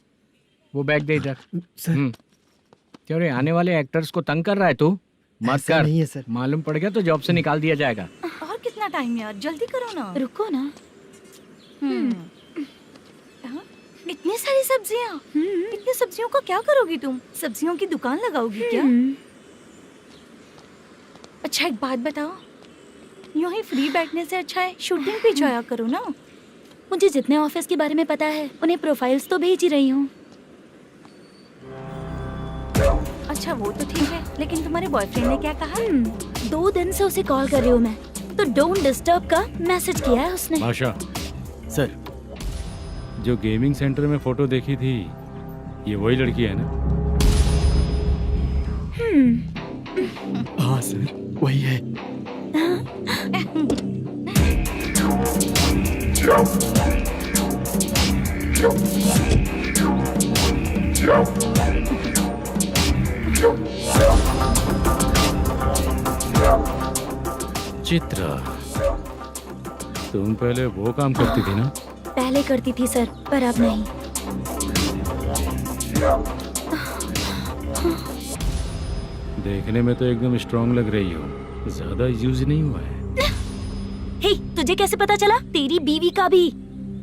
वो बैग दे इधर। सर, क्यों रे, आने वाले एक्टर्स को तंग कर रहा है तू? मत ऐसा कर। नहीं है सर। मालूम पड़ गया तो जॉब से निकाल दिया जाएगा। और कितना टाइम यार, जल्दी करो ना। रुको ना। हाँ? इतनी सारी सब्जियाँ। इतनी सब्जियों को क्या करोगी तुम? सब्जियों की दुकान लगाओगी क्या? अच्छा एक बात बताओ, यूं ही फ्री बैठने से अच्छा है शूटिंग पे जाया करो ना। मुझे जितने ऑफिस के बारे में पता है उन्हें प्रोफाइल्स तो भेज ही रही हूँ। अच्छा वो तो ठीक है, लेकिन तुम्हारे बॉयफ्रेंड ने क्या कहा? 2 दिन से उसे कॉल कर रही हूँ मैं, तो डोंट डिस्टर्ब का मैसेज किया है उसने। भाषा, सर, जो गेमिंग सेंटर में फोटो देखी थी, ये वही लड़की है ना? हाँ सर, वही है। चित्रा, तुम पहले वो काम करती थी ना? पहले करती थी सर, पर अब नहीं। देखने में तो एकदम स्ट्रांग लग रही हो, ज्यादा यूज नहीं हुआ है। हे, तुझे कैसे पता चला? तेरी बीवी का भी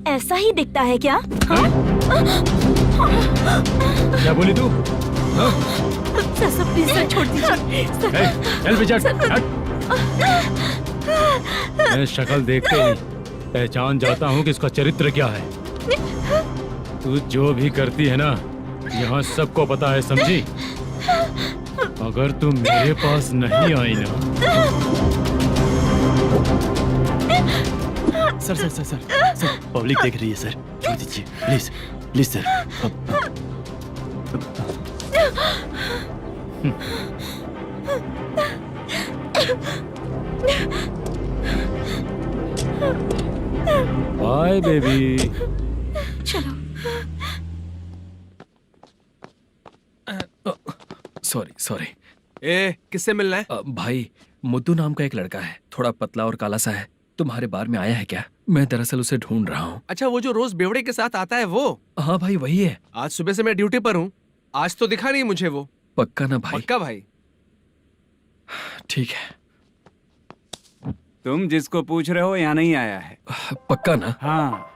ऐसा ही दिखता है क्या? हाँ? क्या बोली तू? सर प्लीज सर, छोड़ दीजिए। चल बेटा, मैं शक्ल देखते ही पहचान जाता हूँ कि इसका चरित्र क्या है। तू जो भी करती है ना, यहाँ सबको पता है, समझी? अगर तू मेरे पास नहीं आई ना। Sir sir sir sir sir, public देख रही है सर, छोड़ दीजिए please please sir. Bye baby. चलो। Sorry sorry. ए, किससे मिलना है? भाई, मुद्दू नाम का एक लड़का है, थोड़ा पतला और काला सा है। तुम्हारे बार में आया है क्या? मैं दरअसल उसे ढूंढ रहा हूँ। अच्छा, वो जो रोज बेवड़े के साथ आता है वो? हाँ भाई, वही है। आज सुबह से मैं ड्यूटी पर हूँ, आज तो दिखा नहीं मुझे वो। पक्का ना भाई? पक्का भाई। ठीक है। तुम जिसको पूछ रहे हो यहाँ नहीं आया है। पक्का ना? हाँ।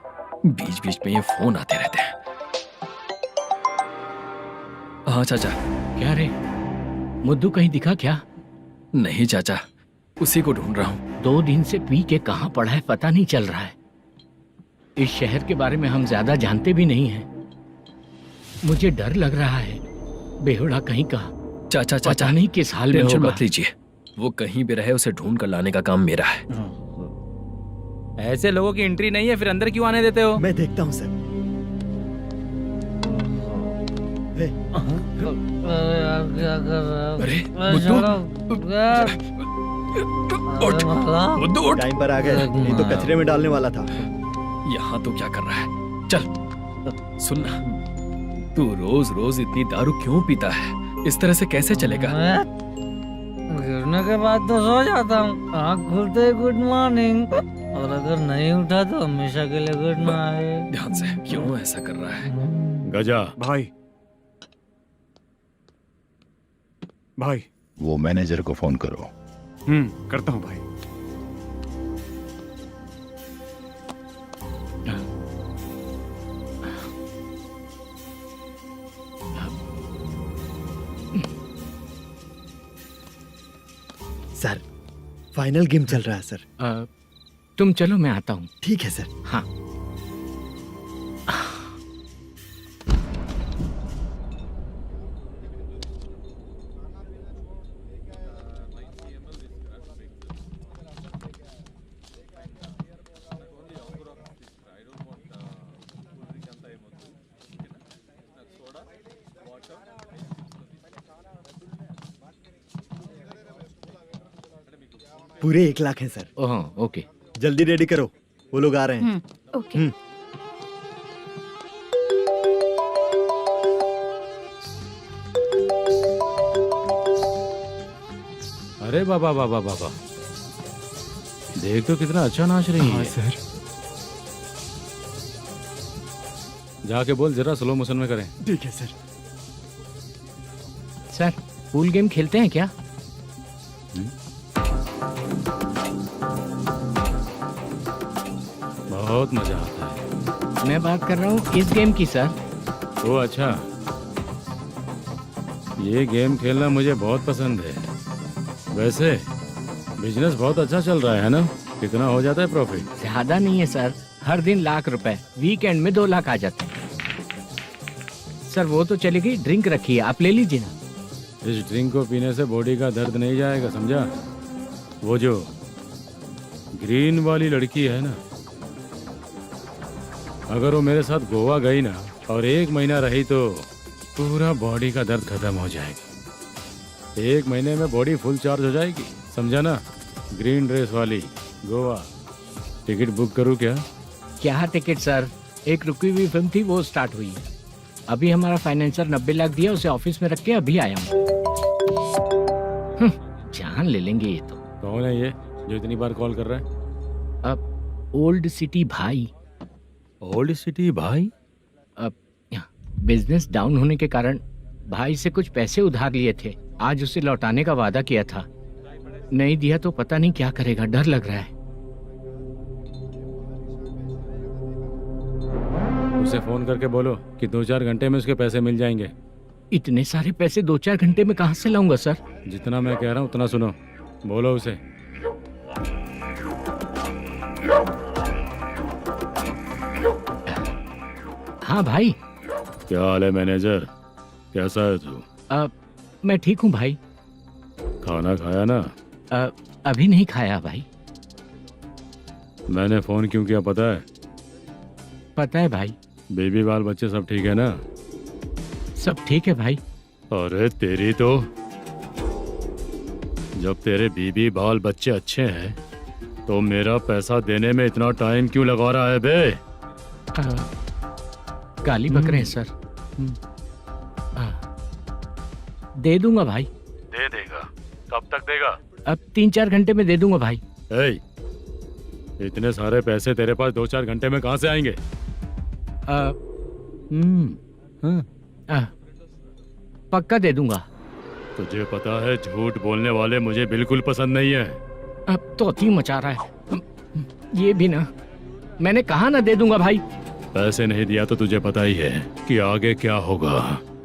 बीच बीच में ये फोन आते रहते हैं। हाँ चाचा। क्या रे, मुद्दू कहीं दिखा क्या? नहीं चाचा, उसी को ढूंढ रहा हूँ। 2 दिन से पी के कहाँ पड़ा है पता नहीं चल रहा है। इस शहर के बारे में हम ज्यादा जानते भी नहीं हैं। मुझे डर लग रहा है, बेहुड़ा कहीं का। चाचा पता नहीं किस हाल में टेंशन होगा। मत लीजिए, वो कहीं भी रहे उसे ढूंढ कर लाने का काम मेरा है। ऐसे लोगों की एंट्री नहीं है, फिर अंदर क्यों आने देते हो? मैं देखता हूँ सर। अरे मुद्दू टाइम पर आ गए, नहीं तो कचरे में डालने वाला था। यहाँ तो क्या कर रहा है? चल सुनना, तू रोज रोज इतनी दारू क्यों पीता है? इस तरह से कैसे चलेगा? गिरने के बाद तो सो जाता हूँ, आँख खुलते ही गुड मॉर्निंग, और अगर नहीं उठा तो हमेशा के लिए गुड नाइट। ध्यान से, क्यों ऐसा कर रहा है? गजा भाई भाई वो मैनेजर को फोन करो। करता हूँ भाई। सर फाइनल गेम चल रहा है सर। तुम चलो, मैं आता हूँ। ठीक है सर। हाँ। पूरे 1 लाख हैं सर। ओह ओके, जल्दी रेडी करो, वो लोग आ रहे हैं। ओके। अरे बाबा बाबा बाबा, देख तो कितना अच्छा नाच रही है। सर जाके बोल जरा स्लो मोशन में करें। ठीक है सर। सर पूल गेम खेलते हैं क्या? बहुत मजा आता है। मैं बात कर रहा हूँ इस गेम की सर। ओ अच्छा, ये गेम खेलना मुझे बहुत पसंद है। वैसे बिजनेस बहुत अच्छा चल रहा है ना? कितना हो जाता है प्रॉफिट? ज्यादा नहीं है सर, हर दिन लाख रुपए, वीकेंड में 2 लाख आ जाते हैं। सर वो तो चलेगी, ड्रिंक रखी है, आप ले लीजिए ना। इस ड्रिंक को पीने से बॉडी का दर्द नहीं जाएगा, समझा? वो जो ग्रीन वाली लड़की है ना, अगर वो मेरे साथ गोवा गई ना और 1 महीना रही तो पूरा बॉडी का दर्द खत्म हो जाएगा। 1 महीने में बॉडी फुल चार्ज हो जाएगी, समझा ना? ग्रीन ड्रेस वाली गोवा। टिकट बुक करूँ क्या? क्या टिकट सर, एक रुकी हुई फिल्म थी, वो स्टार्ट हुई है। अभी हमारा फाइनेंसर 90 लाख दिया, उसे ऑफिस में रख के अभी आया हूँ। जान ले लेंगे ये तो। कौन है ये जो इतनी बार कॉल कर रहा है? अब ओल्ड सिटी भाई। ओल्ड सिटी भाई? अब बिजनेस डाउन होने के कारण भाई से कुछ पैसे उधार लिए थे, आज उसे लौटाने का वादा किया था। नहीं दिया तो पता नहीं क्या करेगा, डर लग रहा है। उसे फोन करके बोलो कि 2-4 घंटे में उसके पैसे मिल जाएंगे। इतने सारे पैसे 2-4 घंटे में कहाँ से लाऊंगा सर? जितना मैं कह रहा हूँ उतना सुनो, बोलो उसे। हाँ भाई। क्या हाल है मैनेजर, कैसा है तू? मैं ठीक हूँ भाई। खाना खाया ना? अभी नहीं खाया भाई। मैंने फोन क्यों किया पता है? पता है भाई। बेबी बाल बच्चे सब ठीक है ना? सब ठीक है भाई। अरे तेरी तो, जब तेरे बीबी बाल बच्चे अच्छे हैं तो मेरा पैसा देने में इतना टाइम क्यों लगा रहा है बे? गाली बक रहे हैं सर। दे दूंगा भाई। दे देगा? कब तक देगा? अब 3-4 घंटे में दे दूंगा भाई। इतने सारे पैसे तेरे पास 2-4 घंटे में कहाँ से आएंगे? पक्का दे दूंगा। तुझे पता है झूठ बोलने वाले मुझे बिल्कुल पसंद नहीं है। अब तोती मचा रहा है ये भी ना। मैंने कहा ना दे दूंगा भाई। पैसे नहीं दिया तो तुझे पता ही है कि आगे क्या होगा।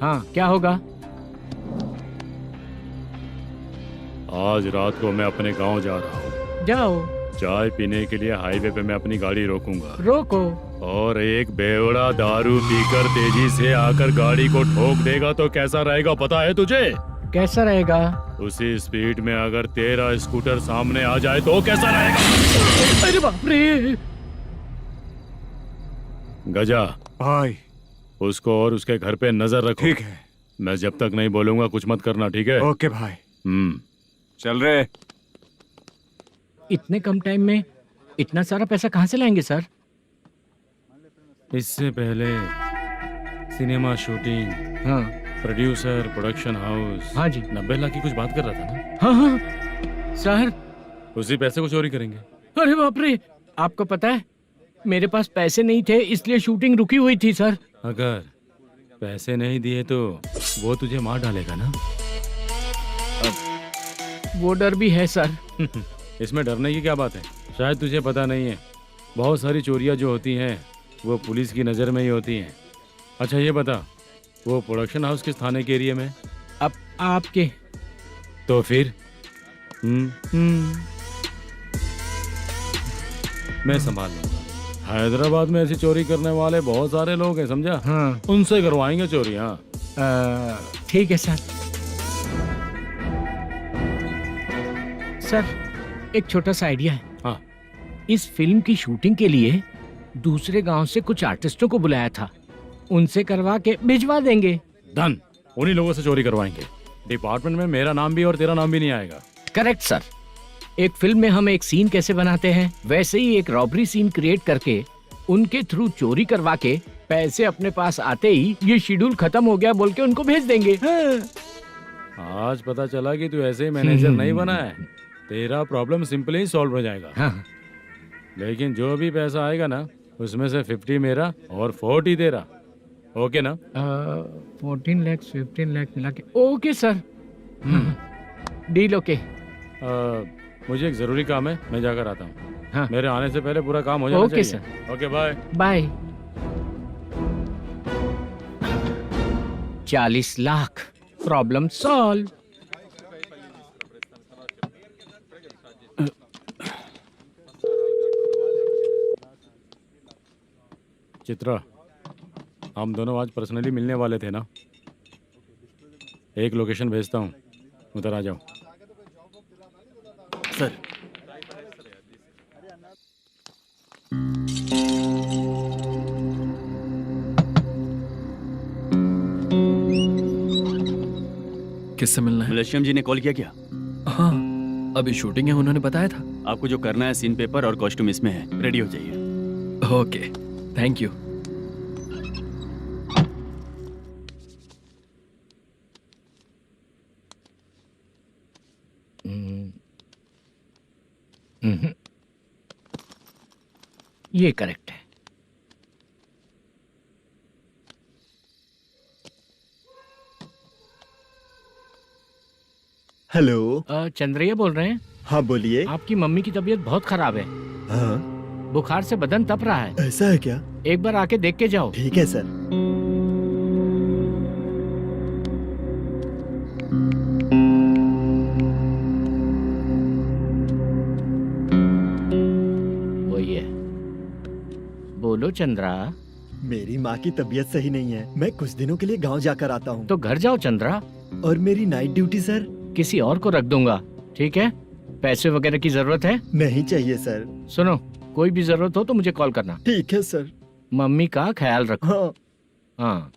हाँ क्या होगा? आज रात को मैं अपने गांव जा रहा हूँ। जाओ। चाय पीने के लिए हाईवे पे मैं अपनी गाड़ी रोकूंगा। रोको। और एक बेवड़ा दारू पीकर तेजी से आकर गाड़ी को ठोक देगा तो कैसा रहेगा पता है तुझे? कैसा रहेगा? उसी स्पीड में अगर तेरा स्कूटर सामने आ जाए तो कैसा रहेगा? अरे बाप रे। गजा भाई, उसको और उसके घर पे नजर रखो। ठीक है। मैं जब तक नहीं बोलूंगा कुछ मत करना, ठीक है? ओके भाई। चल रहे। इतने कम टाइम में इतना सारा पैसा कहाँ से लाएंगे सर? इससे पहले सिनेमा शूटिंग, हाँ, प्रोड्यूसर, प्रोडक्शन हाउस, हाँ जी, 90 लाख की कुछ बात कर रहा था ना? हाँ हाँ सर। उसी पैसे को चोरी करेंगे। अरे बाप रे, आपको पता है मेरे पास पैसे नहीं थे इसलिए शूटिंग रुकी हुई थी सर। अगर पैसे नहीं दिए तो वो तुझे मार डालेगा ना? वो डर भी है सर। इसमें डरने की क्या बात है? शायद तुझे पता नहीं है, बहुत सारी चोरियां जो होती हैं वो पुलिस की नज़र में ही होती हैं। अच्छा ये बता, वो प्रोडक्शन हाउस किस थाने के एरिया में? अब आपके। तो फिर मैं संभाल लूंगा। हैदराबाद में ऐसी चोरी करने वाले बहुत सारे लोग हैं, समझा? हाँ। उनसे करवाएंगे चोरी। हाँ ठीक है सर। सर एक छोटा सा आइडिया है। हाँ। इस फिल्म की शूटिंग के लिए दूसरे गांव से कुछ आर्टिस्टों को बुलाया था, उनसे करवा के भिजवा देंगे। डन, उन्हीं लोगों से चोरी करवाएंगे। डिपार्टमेंट में मेरा नाम भी और तेरा नाम भी नहीं आएगा। Correct sir. एक फिल्म में हम एक सीन कैसे बनाते हैं वैसे ही एक रॉबरी सीन क्रिएट करके उनके थ्रू चोरी करवा के पैसे अपने पास आते ही ये शेड्यूल खत्म हो गया बोल के उनको भेज देंगे। आज पता चला कि तू ऐसे ही मैनेजर नहीं बना है। तेरा प्रॉब्लम सिंपली ही सॉल्व हो जाएगा। हाँ। लेकिन जो भी पैसा आएगा ना उसमें से 50 मेरा और 40 तेरा। ओके ना? 14 लाख 15 लाख मिला के। Okay sir. Deal okay. मुझे एक जरूरी काम है, मैं जाकर आता हूँ। हाँ। मेरे आने से पहले पूरा काम हो जाना ओके चाहिए। Sir. Okay bye. Bye. 40 lakh, problem solve. Chitra, हम दोनों आज पर्सनली मिलने वाले थे ना? एक लोकेशन भेजता हूँ, उधर आ जाओ। सर। किससे मिलना है? मलेशियम जी ने कॉल किया क्या? हाँ, अभी शूटिंग है, उन्होंने बताया था। आपको जो करना है सीन पेपर और कॉस्ट्यूम इसमें है, रेडी हो जाइए। Okay, thank you. ये करेक्ट है। हेलो। चंद्रैया बोल रहे हैं? हाँ बोलिए। आपकी मम्मी की तबीयत बहुत खराब है। हाँ। बुखार से बदन तप रहा है। ऐसा है क्या? एक बार आके देख के जाओ। ठीक है सर। वही है। बोलो चंद्रा। मेरी माँ की तबीयत सही नहीं है, मैं कुछ दिनों के लिए गांव जाकर आता हूँ। तो घर जाओ चंद्रा। और मेरी नाइट ड्यूटी सर? किसी और को रख दूंगा, ठीक है? पैसे वगैरह की जरूरत है? नहीं चाहिए सर। सुनो, कोई भी जरूरत हो तो मुझे कॉल करना। ठीक है सर। मम्मी का ख्याल रखो। हाँ। हाँ।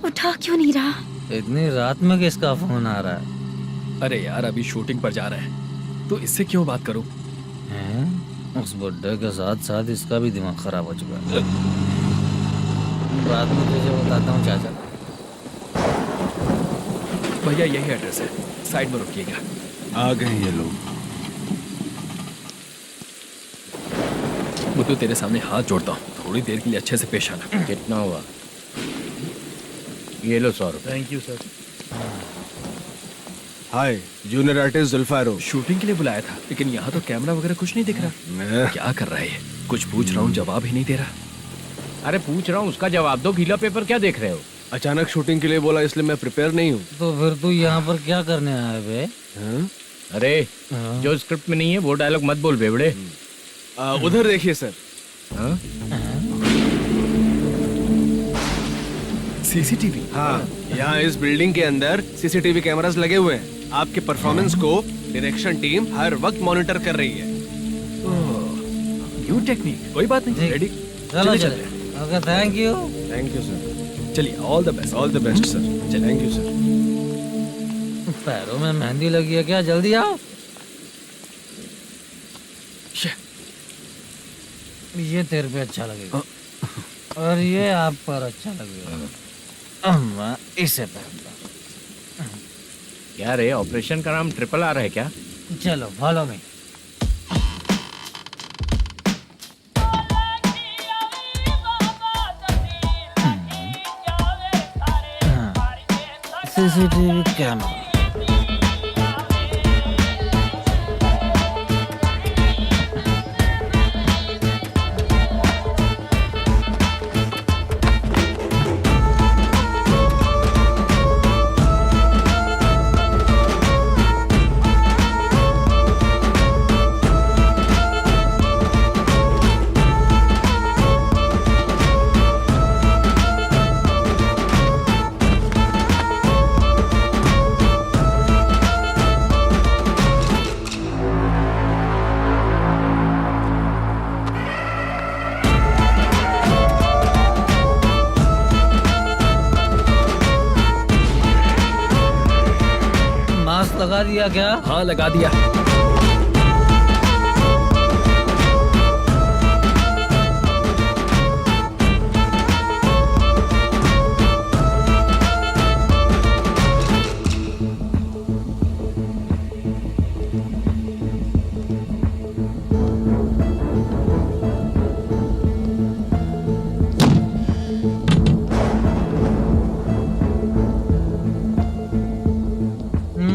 उठा क्यों नहीं रहा? इतनी रात में किसका फोन आ रहा है? अरे यार, अभी शूटिंग पर जा रहे हैं तो इससे क्यों बात करूं? उस बुड्ढे के साथ साथ इसका भी दिमाग खराब हो चुका है। रात में तुझे बताता हूँ चाचा। भैया यही एड्रेस है, साइड में रुकिएगा। आ गए ये लोग। बुद्धू, तेरे सामने हाथ जोड़ता हूँ, थोड़ी देर के लिए अच्छे से पेश आना। कितना हुआ? ये लो 100 रुपए। Thank you sir. Hi, junior artist Zulfar हूँ। शूटिंग के लिए बुलाया था, लेकिन यहाँ तो कैमरा वगैरह कुछ नहीं दिख रहा। क्या कर रहा है ये? कुछ पूछ रहा हूँ, जवाब ही नहीं दे रहा। अरे पूछ रहा हूँ, उसका जवाब दो। गीला पेपर क्या देख रहे हो? अचानक शूटिंग के लिए बोला, इसलिए मैं प्रिपेयर नहीं हूँ। तो फिर तू यहाँ पर क्या करने आया बे? अरे जो स्क्रिप्ट में नहीं है वो डायलॉग मत बोल बेवड़े। उधर देखिए सर। सीसीटीवी? हाँ, यहाँ इस बिल्डिंग के अंदर सीसीटीवी कैमरास लगे हुए हैं। आपके परफॉर्मेंस को डायरेक्शन टीम हर वक्त मॉनिटर कर रही है। न्यू टेक्निक, कोई बात नहीं। रेडी? चलो चले। Okay, thank you sir. चलिए, all the best. All the best sir. Thank you sir. पैरों में मेहंदी लगी है क्या? जल्दी आओ। ये तेरे पे अच्छा लगेगा और ये आप पर अच्छा लगेगा। मैं इसे पहनता। क्या रे, ऑपरेशन का नाम ट्रिपल आर है क्या? चलो फॉलो मी। CCTV camera. लगा दिया क्या? हाँ, लगा दिया।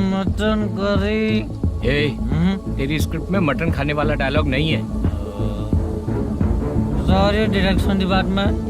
Mutton curry. तेरी स्क्रिप्ट में मटन खाने वाला डायलॉग नहीं है। Sorry direction department.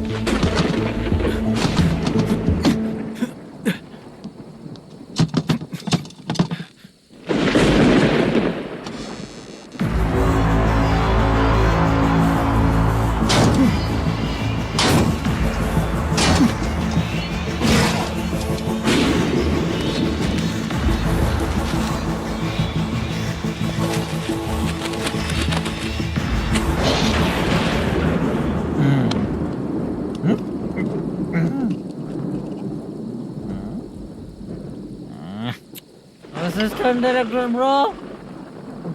Assistant director bro,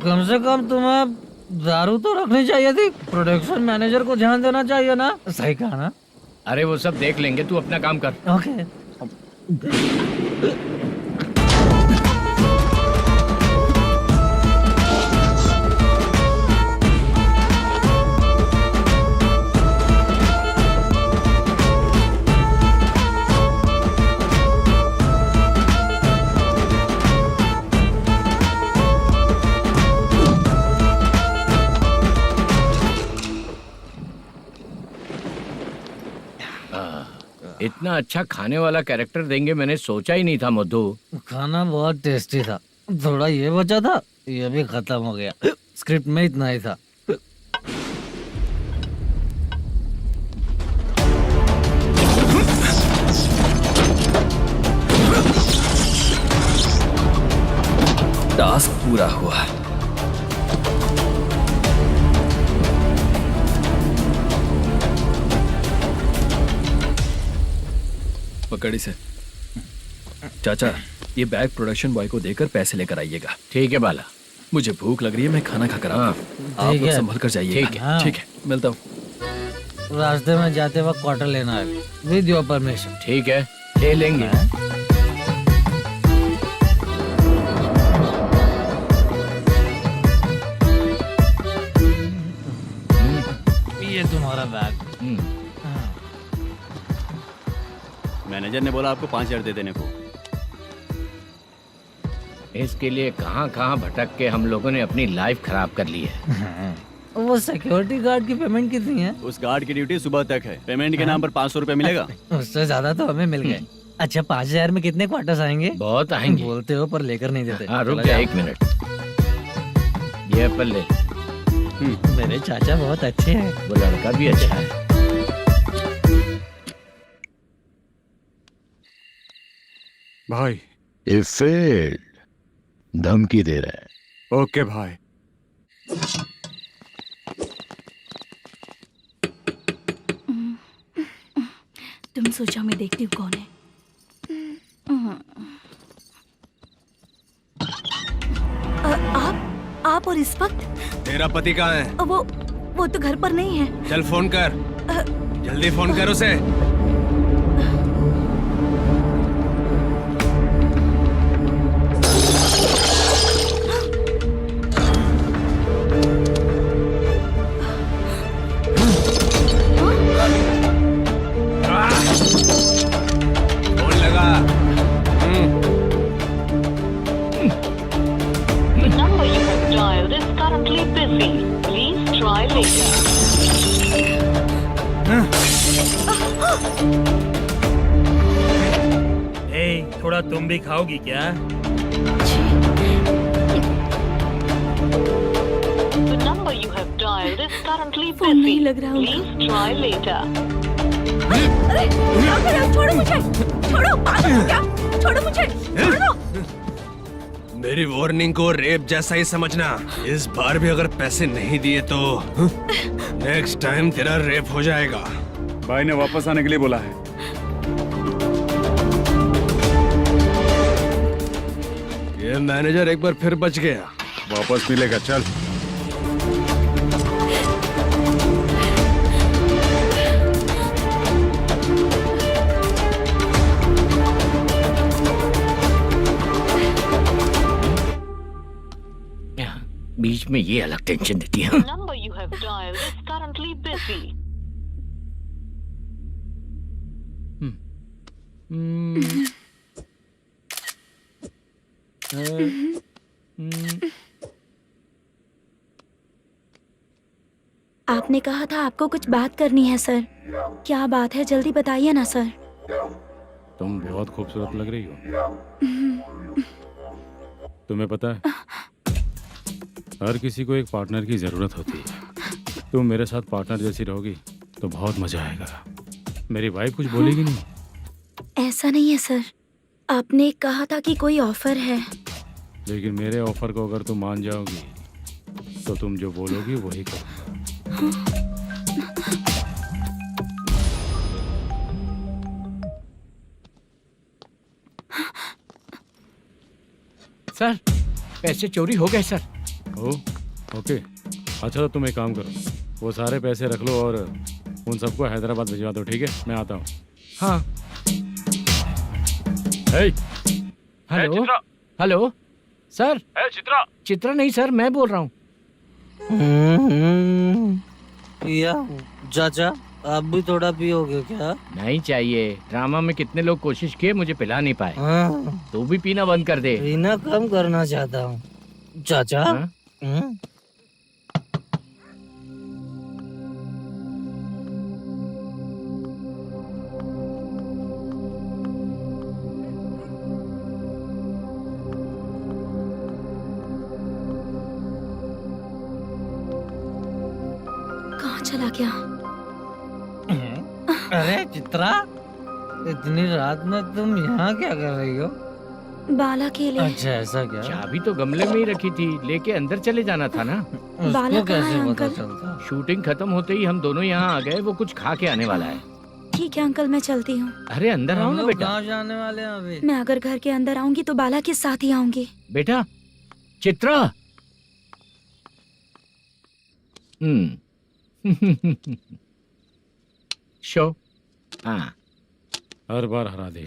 कम से कम तुम्हें दारू तो रखनी चाहिए थी। प्रोडक्शन मैनेजर को ध्यान देना चाहिए ना। सही कहा ना? अरे वो सब देख लेंगे, तू अपना काम कर। ओके। इतना अच्छा खाने वाला कैरेक्टर देंगे मैंने सोचा ही नहीं था मधु। खाना बहुत टेस्टी था। थोड़ा ये बचा था, ये भी खत्म हो गया। स्क्रिप्ट में इतना ही था। टास्क पूरा हुआ। पकड़ी से। चाचा, ये बैग प्रोडक्शन बॉय को देकर पैसे लेकर आइएगा। ठीक है बाला। मुझे भूख लग रही है, मैं खाना खाकर आता हूँ। आप लोग संभल कर जाइए। ठीक है, मिलता हूँ। रास्ते में जाते वक्त क्वार्टर लेना है विद योर परमिशन। ठीक है, ले लेंगे। ये तुम्हारा बैग। मैनेजर ने बोला आपको 5,000 दे देने को। इसके लिए कहाँ कहाँ भटक के हम लोगों ने अपनी लाइफ खराब कर ली है। वो सिक्योरिटी गार्ड की पेमेंट कितनी है? उस गार्ड की ड्यूटी सुबह तक है। पेमेंट के नाम पर 500 रुपए मिलेगा। उससे ज्यादा तो हमें मिल गए। अच्छा 5000 में कितने क्वार्टर्स आएंगे? बहुत आएंगे। बोलते हो पर लेकर नहीं देते। हाँ रुक जा 1 मिनट, ये एप्पल ले। मेरे चाचा बहुत अच्छे हैं। वो लड़का भी अच्छा है। भाई ये फेल्ड, धमकी दे रहा है। ओके भाई। तुम सोचो मैं देखती हूँ कौन है। आप और इस वक्त? तेरा पति कहाँ है? वो तो घर पर नहीं है। चल फोन कर, जल्दी फोन कर उसे। फोन लगा। number you have dialed is currently busy. Please try later. थोड़ा तुम भी खाओगी क्या? The number you have dialed is currently busy. Please try later. अरे छोड़ो मुझे, छोड़ो, पागल हो क्या? छोड़ो मुझे, छोड़ो। मेरी वार्निंग को रेप जैसा ही समझना। इस बार भी अगर पैसे नहीं दिए तो नेक्स्ट टाइम तेरा रेप हो जाएगा। भाई ने वापस आने के लिए बोला है। ये मैनेजर एक बार फिर बच गया। वापस मिलेगा, चल। बीच में ये अलग टेंशन देती है। Number you have dialed is currently busy. आपने कहा था आपको कुछ बात करनी है सर। क्या बात है, जल्दी बताइए ना सर। तुम बहुत खूबसूरत लग रही हो। तुम्हें पता है, हर किसी को एक पार्टनर की जरूरत होती है। तुम मेरे साथ पार्टनर जैसी रहोगी तो बहुत मजा आएगा। मेरी वाइफ कुछ बोलेगी नहीं? ऐसा नहीं है सर, आपने कहा था कि कोई ऑफर है। लेकिन मेरे ऑफर को अगर तुम मान जाओगी तो तुम जो बोलोगी वही करो। सर पैसे चोरी हो गए सर। ओके, अच्छा तो तुम एक काम करो, वो सारे पैसे रख लो और उन सबको हैदराबाद भिजवा दो, ठीक है? मैं आता हूँ। हाँ। Hello hello sir. Chitra? Chitra नहीं सर, मैं बोल रहा हूँ। या चाचा आप भी थोड़ा पियोगे क्या? नहीं चाहिए। ड्रामा में कितने लोग कोशिश किए, मुझे पिला नहीं पाए। तू भी पीना बंद कर दे। पीना कम करना चाहता हूँ चाचा। कहाँ चला गया? अरे चित्रा, इतनी रात में तुम यहाँ क्या कर रही हो? बाला के लिए। अच्छा ऐसा क्या? चाबी तो गमले में ही रखी थी, लेके अंदर चले जाना था ना। बाला उसको कहाँ है कैसे पता अंकल? चलता? शूटिंग खत्म होते ही हम दोनों यहाँ आ गए। वो कुछ खा के आने वाला है। ठीक है अंकल, मैं चलती हूँ। अरे अंदर आओ हम ना लोग बेटा। कहाँ जाने वाले हैं अभी? मैं अगर घर के अंदर आऊंगी तो बाला के साथ ही आऊंगी। बेटा चित्रा। शो। हाँ हर बार हरा दे।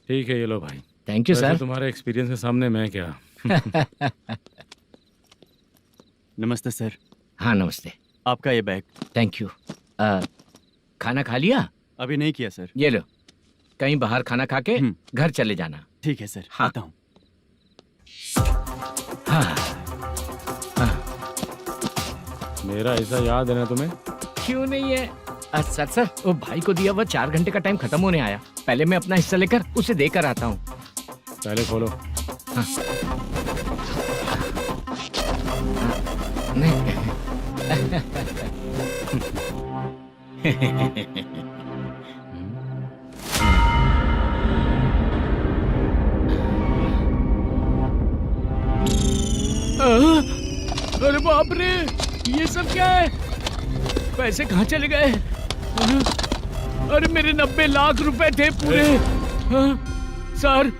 ठीक है, ये लो भाई। Thank you sir. तुम्हारे एक्सपीरियंस के सामने मैं क्या। नमस्ते सर। हाँ नमस्ते। आपका ये बैग। Thank you. खाना खा लिया? अभी नहीं किया सर। ये लो, कहीं बाहर खाना खा के घर चले जाना। ठीक है सर। हाँ। आता हूँ। मेरा हिस्सा याद है ना तुम्हें? क्यों नहीं है? सर वो भाई को दिया हुआ 4 घंटे का टाइम खत्म होने आया। पहले मैं अपना हिस्सा लेकर उसे देकर आता हूँ। पहले खोलो। हाँ। अरे बाप रे, ये सब क्या है? पैसे कहाँ चले गए? अरे मेरे 90 लाख रुपए थे पूरे। सर,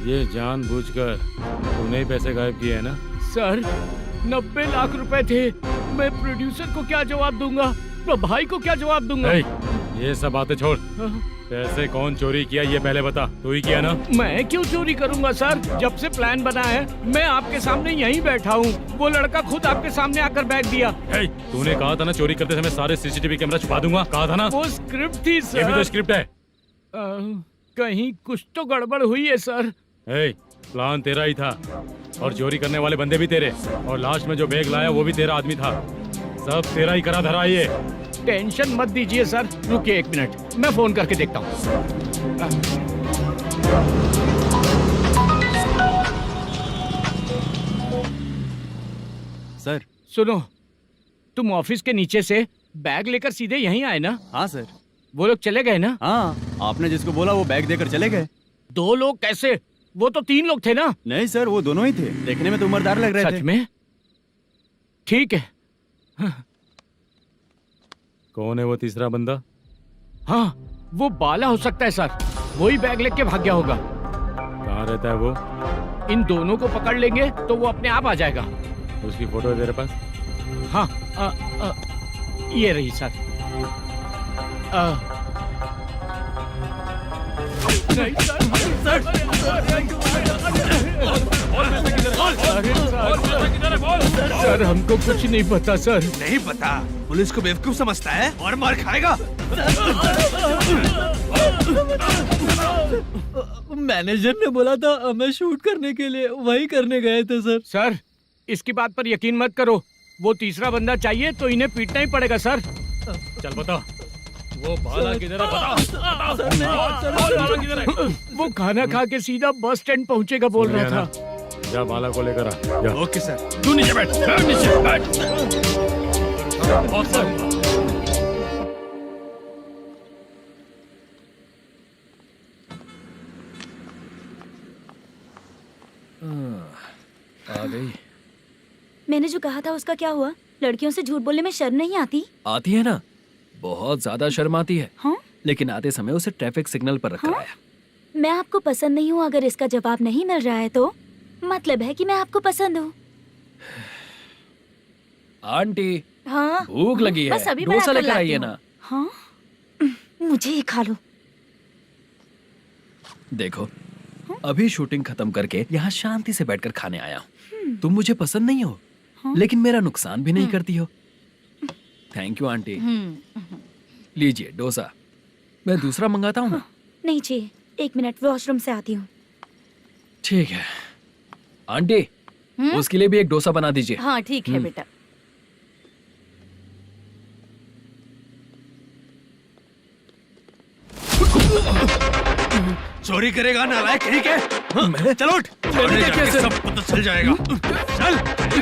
ये जानबूझकर तूने ही पैसे गायब किए हैं ना? सर 90 लाख रुपए थे। मैं प्रोड्यूसर को क्या जवाब दूंगा? तो भाई को क्या जवाब दूंगा? ये सब बातें छोड़। पैसे कौन चोरी किया ये पहले बता। तू ही किया ना? मैं क्यों चोरी करूंगा सर? जब से प्लान बना है मैं आपके सामने यहीं बैठा हूँ। वो लड़का खुद आपके सामने आकर बैग दिया। तूने कहा था ना चोरी करते समय सारे सीसीटीवी कैमरा छुपा दूंगा, कहा था ना? वो स्क्रिप्ट थी सर। ये भी तो स्क्रिप्ट है। कहीं कुछ तो गड़बड़ हुई है सर। प्लान तेरा ही था और चोरी करने वाले बंदे भी तेरे, और लास्ट में जो बैग लाया वो भी तेरा आदमी था। सब तेरा ही करा धरा ये। टेंशन मत दीजिए सर, रुकिए 1 मिनट, मैं फोन करके देखता हूँ। सर सुनो, तुम ऑफिस के नीचे से बैग लेकर सीधे यहीं आए ना? हाँ सर। वो लोग चले गए ना? हाँ, आपने जिसको बोला वो बैग देकर चले गए। 2 लोग कैसे? वो तो 3 लोग थे ना? नहीं सर, वो दोनों ही थे। देखने में तो उम्रदार लग रहे थे। सच में? ठीक है। कौन है वो तीसरा बंदा? हाँ, वो बाला हो सकता है सर। वही बैग लेके भाग गया होगा। कहाँ रहता है वो? इन दोनों को पकड़ लेंगे तो वो अपने आप आ जाएगा। उसकी फोटो है तेरे पास? हाँ, ये रही सर। नहीं सर, हमको कुछ नहीं पता सर। नहीं पता? पुलिस को बेवकूफ समझता है और मार खाएगा। मैनेजर ने बोला था हमें शूट करने के लिए, वही करने गए थे सर। सर, इसकी बात पर यकीन मत करो। वो तीसरा बंदा चाहिए तो इन्हें पीटना ही पड़ेगा सर। चल बता, वो बाला किधर है? बता। वो खाना खा के सीधा बस स्टैंड पहुंचेगा बोल रहा था। जा बाला को लेकर आ। जा। Okay sir. तू नीचे बैठ। नीचे बैठ। आ गई। मैंने जो कहा था उसका क्या हुआ? लड़कियों से झूठ बोलने में शर्म नहीं आती? आती है ना, बहुत ज्यादा शर्म आती है। हाँ? लेकिन आते समय उसे ट्रैफिक सिग्नल पर रखा है। मैं आपको पसंद नहीं हूँ अगर इसका जवाब नहीं मिल रहा है तो मतलब है कि मैं आपको पसंद हूँ। आंटी, हाँ? भूख लगी है, बस अभी डोसा बनाकर लेकर लाती आइए हूँ। ना। हाँ? मुझे ही खा लो। देखो, अभी शूटिंग खत्म करके यहाँ शांति से बैठकर खाने आया हूँ। तुम मुझे पसंद नहीं हो, लेकिन मेरा नुकसान भी नहीं करती हो। Thank you aunty. लीजिए डोसा। मैं दूसरा मंगाता हूँ ना? नहीं चाहिए, 1 मिनट, वॉशरूम से आती हूँ। ठीक है आंटी, उसके लिए भी एक डोसा बना दीजिए। हाँ ठीक है बेटा। चोरी करेगा नालायक, ठीक है? चलो उठ। मैंने क्या किया सर? सब पता चल जाएगा। चल।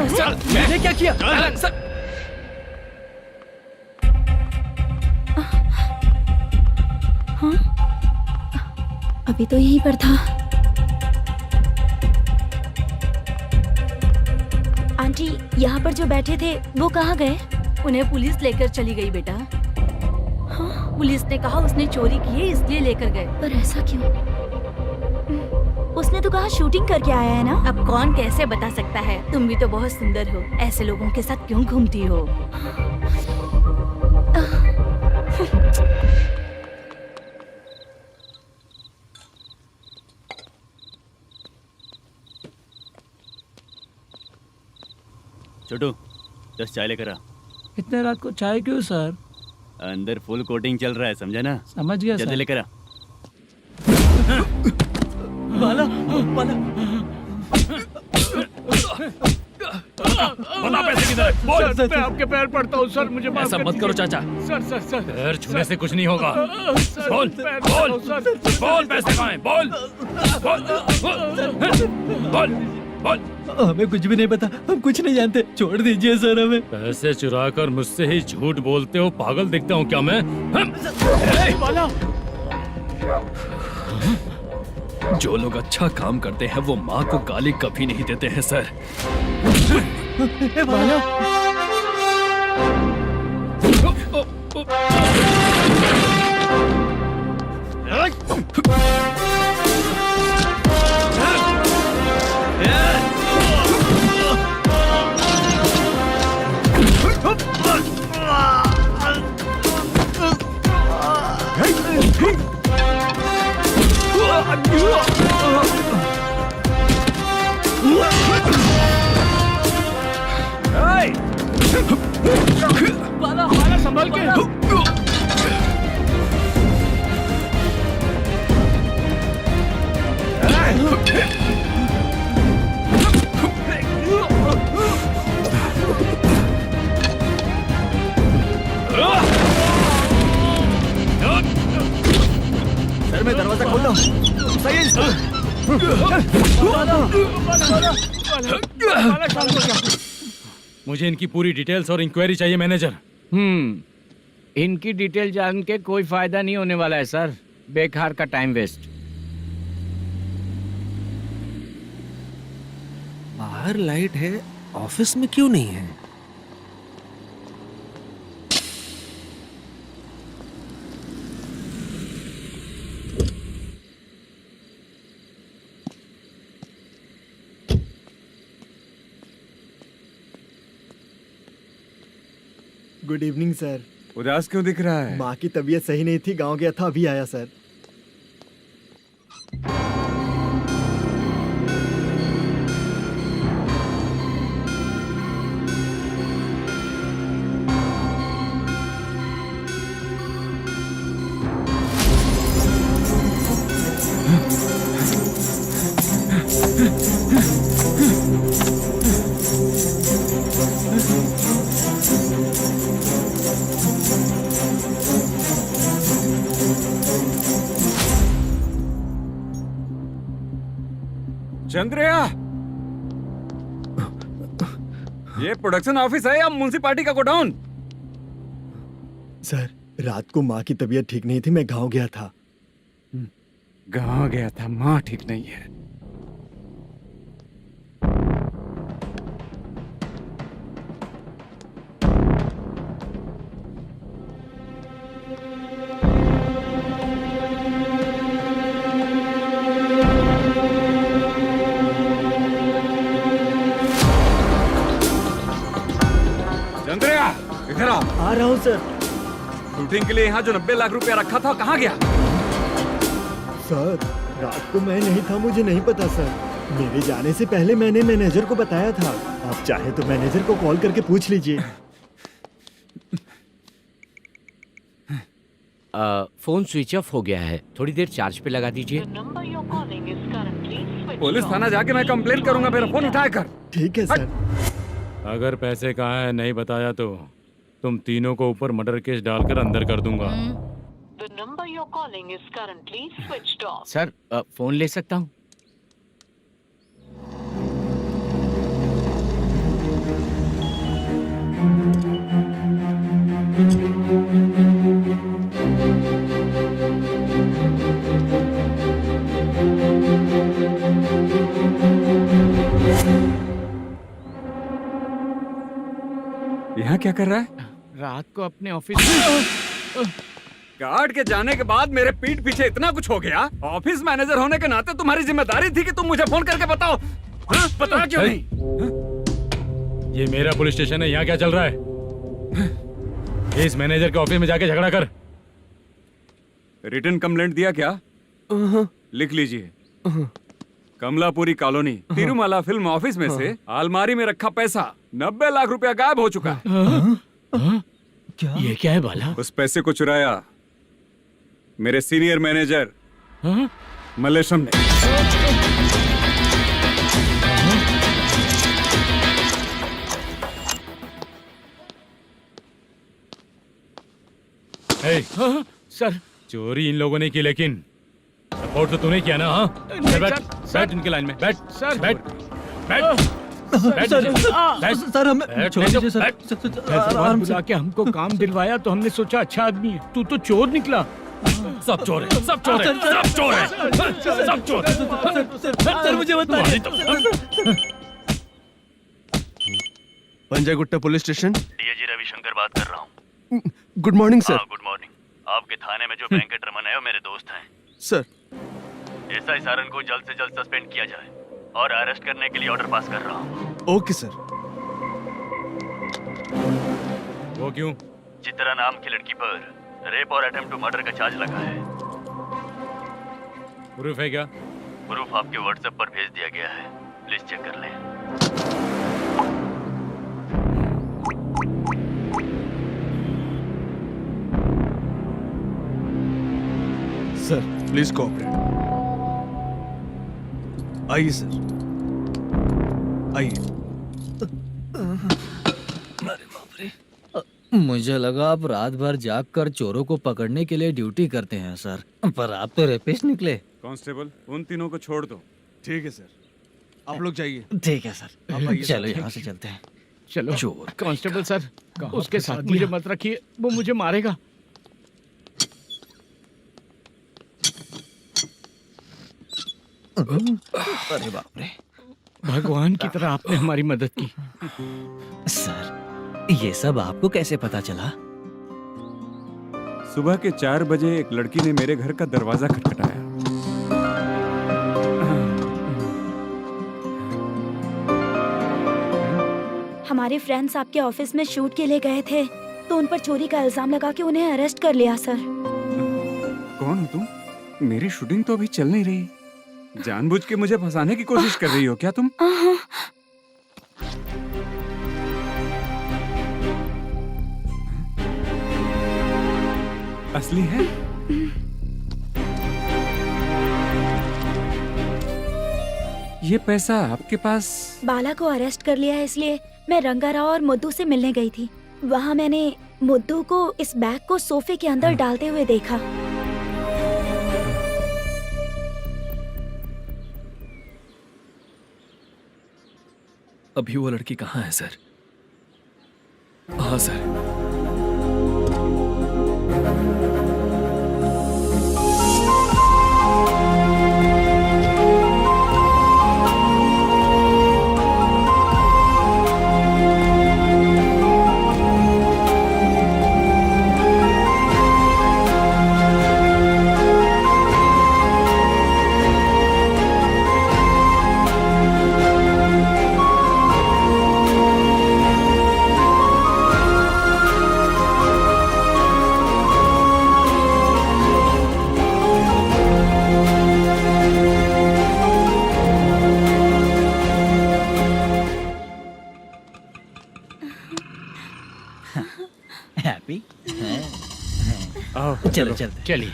सर, मैंने क्या किया? सर, हाँ? अभी तो यहीं पर था। आंटी, यहाँ पर जो बैठे थे वो कहाँ गए? उन्हें पुलिस लेकर चली गई बेटा। हाँ? पुलिस ने कहा उसने चोरी की है इसलिए लेकर गए। पर ऐसा क्यों? उसने तो कहा शूटिंग करके आया है ना। अब कौन कैसे बता सकता है? तुम भी तो बहुत सुंदर हो, ऐसे लोगों के साथ क्यों घूमती हो? छोटू 10 चाय लेकर आ। इतने रात को चाय क्यों सर? अंदर फुल कोटिंग चल रहा है, समझा ना? समझ गया जल्दी सर। लेकर आ। बाला, बाला। बता पैसे किधर है? बोल। सर, मैं आपके पैर पड़ता हूँ सर, मुझे माफ ऐसा कर मत करो दीजिए। चाचा। सर पैर छूने से कुछ नहीं होगा। सर, बोल पैर बोल पड़ता हूँ, सर। बोल, पैसे कहाँ हैं? बोल बोल बोल बोल। हमें कुछ भी नहीं पता, हम कुछ नहीं जानते, छोड़ दीजिए सर हमें। पैसे चुरा कर मुझसे ही झूठ बोलते हो, पागल दिखता हूँ क्या मैं? जो लोग अच्छा काम करते हैं वो माँ को गाली कभी नहीं देते हैं सर। बाला संभाल के। सर मैं दरवाजा खोलता हूँ। सही है मुझे इनकी पूरी डिटेल्स और इंक्वायरी चाहिए मैनेजर। इनकी डिटेल जान के कोई फायदा नहीं होने वाला है सर, बेकार का टाइम वेस्ट। बाहर लाइट है, ऑफिस में क्यों नहीं है? Good evening sir. उदास क्यों दिख रहा है? माँ की तबीयत सही नहीं थी, गांव गया था, अभी आया सर। चंद्रया, ये प्रोडक्शन ऑफिस है या म्युनिसिपालिटी का गोडाउन? सर रात को माँ की तबीयत ठीक नहीं थी, मैं गांव गया था। गांव गया था, माँ ठीक नहीं है। चंद्रया, इधर आओ। आ रहा हूँ सर। शूटिंग के लिए यहाँ जो 90 लाख रुपया रखा था कहाँ गया? सर रात को मैं नहीं था, मुझे नहीं पता सर। मेरे जाने से पहले मैंने मैनेजर को बताया था। आप चाहे तो मैनेजर को कॉल करके पूछ लीजिए। फोन स्विच ऑफ हो गया है, थोड़ी देर चार्ज पे लगा दीजिए। पुलिस थाना जाके मैं कंप्लेंट करूंगा, मेरा फोन उठाया कर। ठीक है सर। अगर पैसे कहाँ है नहीं बताया तो तुम तीनों को ऊपर मर्डर केस डालकर अंदर कर दूंगा। The number you're calling is currently switched off. Sir phone ले सकता हूँ? यहाँ क्या कर रहा है? रात को अपने ऑफिस गार्ड के जाने के बाद मेरे पीठ पीछे इतना कुछ हो गया। ऑफिस मैनेजर होने के नाते तुम्हारी जिम्मेदारी थी कि तुम मुझे फोन करके बताओ। हाँ? पता क्यों नहीं? ये मेरा पुलिस स्टेशन है, यहाँ क्या चल रहा है? इस मैनेजर के ऑफिस में जाके झगड़ा कर। रिटन कंप्लेंट दिया क्या? लिख लीजिए। Kamalapuri colony, Tirumala film office में से अलमारी में रखा पैसा 90 लाख रुपया गायब हो चुका है। क्या? ये क्या है बाला? उस पैसे को चुराया मेरे सीनियर मैनेजर मल्लेशम ने। ए, सर चोरी इन लोगों ने की, लेकिन सपोर्ट तो तूने किया ना? हाँ, चल बैठ, बैठ इनके लाइन में, बैठ, सर, बैठ, बैठ, बैठ, सर हमें छोड़ दीजिए सर। आराम से के हमको काम दिलवाया तो हमने सोचा अच्छा आदमी है, तू तो चोर निकला। सब चोर है, सब चोर है, सब चोर है, सब चोर है। सर मुझे बताइए। Panjagutta police station. DIG Ravishankar बात कर रहा हूँ। Good morning sir. Good morning. आपके थाने में जो वेंकट रमन है वो मेरे दोस्त हैं। सर एसआई सारन को जल्द से जल्द सस्पेंड किया जाए और अरेस्ट करने के लिए ऑर्डर पास कर रहा हूँ। Okay sir. वो क्यों? चित्रा नाम की लड़की पर रेप और अटेम्प्ट टू मर्डर का चार्ज लगा है। प्रूफ है क्या? प्रूफ आपके व्हाट्सएप पर भेज दिया गया है, प्लीज चेक कर लें। Sir please cooperate. आइए सर, आइए। मुझे लगा आप रात भर जाग कर चोरों को पकड़ने के लिए ड्यूटी करते हैं सर, पर आप तो रेपिस्ट निकले। कांस्टेबल, उन तीनों को छोड़ दो। ठीक है सर, आप लोग जाइए। ठीक है सर, आप आइए। चलो यहाँ से चलते हैं। चलो चोर कांस्टेबल सर, उसके साथ मुझे मत रखिए, वो मुझे मारेगा। अरे बाप रे, भगवान की तरह आपने हमारी मदद की। सर ये सब आपको कैसे पता चला? सुबह के 4 बजे एक लड़की ने मेरे घर का दरवाजा खटखटाया। हमारे फ्रेंड्स आपके ऑफिस में शूट के लिए गए थे तो उन पर चोरी का इल्जाम लगा के उन्हें अरेस्ट कर लिया सर। कौन हो तुम? मेरी शूटिंग तो अभी चल नहीं रही। जानबूझ के मुझे फंसाने की कोशिश कर रही हो क्या तुम? असली है? ये पैसा आपके पास? बाला को अरेस्ट कर लिया है इसलिए मैं रंगाराव और मुद्दू से मिलने गई थी। वहाँ मैंने मुद्दू को इस बैग को सोफे के अंदर डालते हुए देखा। अभी वो लड़की कहाँ है सर? हाँ सर। हैप्पी? चलो चलते। चलिए।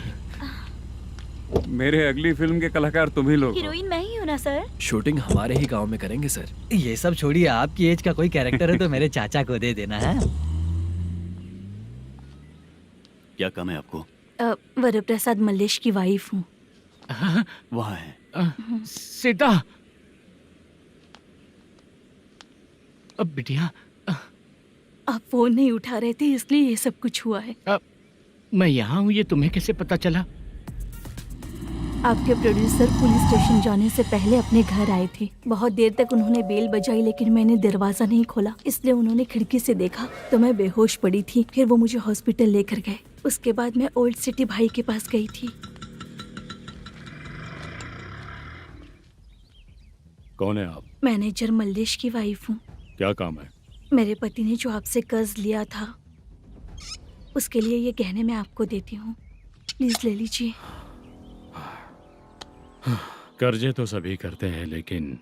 मेरे अगली फिल्म के कलाकार तुम ही लोग हो। हीरोइन मैं ही हूँ ना सर। शूटिंग हमारे ही गांव में करेंगे सर। ये सब छोड़िए, आपकी एज का कोई कैरेक्टर है तो मेरे चाचा को दे देना है। क्या काम है आपको? वरप्रसाद मल्लेश की वाइफ हूँ। वहाँ है। सीता। अब बिटिया, आप फोन नहीं उठा रहे थे इसलिए ये सब कुछ हुआ है। मैं यहाँ हूँ, ये तुम्हें कैसे पता चला? आपके प्रोड्यूसर पुलिस स्टेशन जाने से पहले अपने घर आए थे। बहुत देर तक उन्होंने बेल बजाई लेकिन मैंने दरवाजा नहीं खोला, इसलिए उन्होंने खिड़की से देखा तो मैं बेहोश पड़ी थी। फिर वो मुझे हॉस्पिटल लेकर गए। उसके बाद मैं ओल्ड सिटी भाई के पास गई थी। कौन है आप? मैनेजर मल्लेश की वाइफ हूँ। क्या काम है? मेरे पति ने जो आपसे कर्ज लिया था उसके लिए ये गहने मैं आपको देती हूँ, प्लीज ले लीजिए। कर्जे तो सभी करते हैं, लेकिन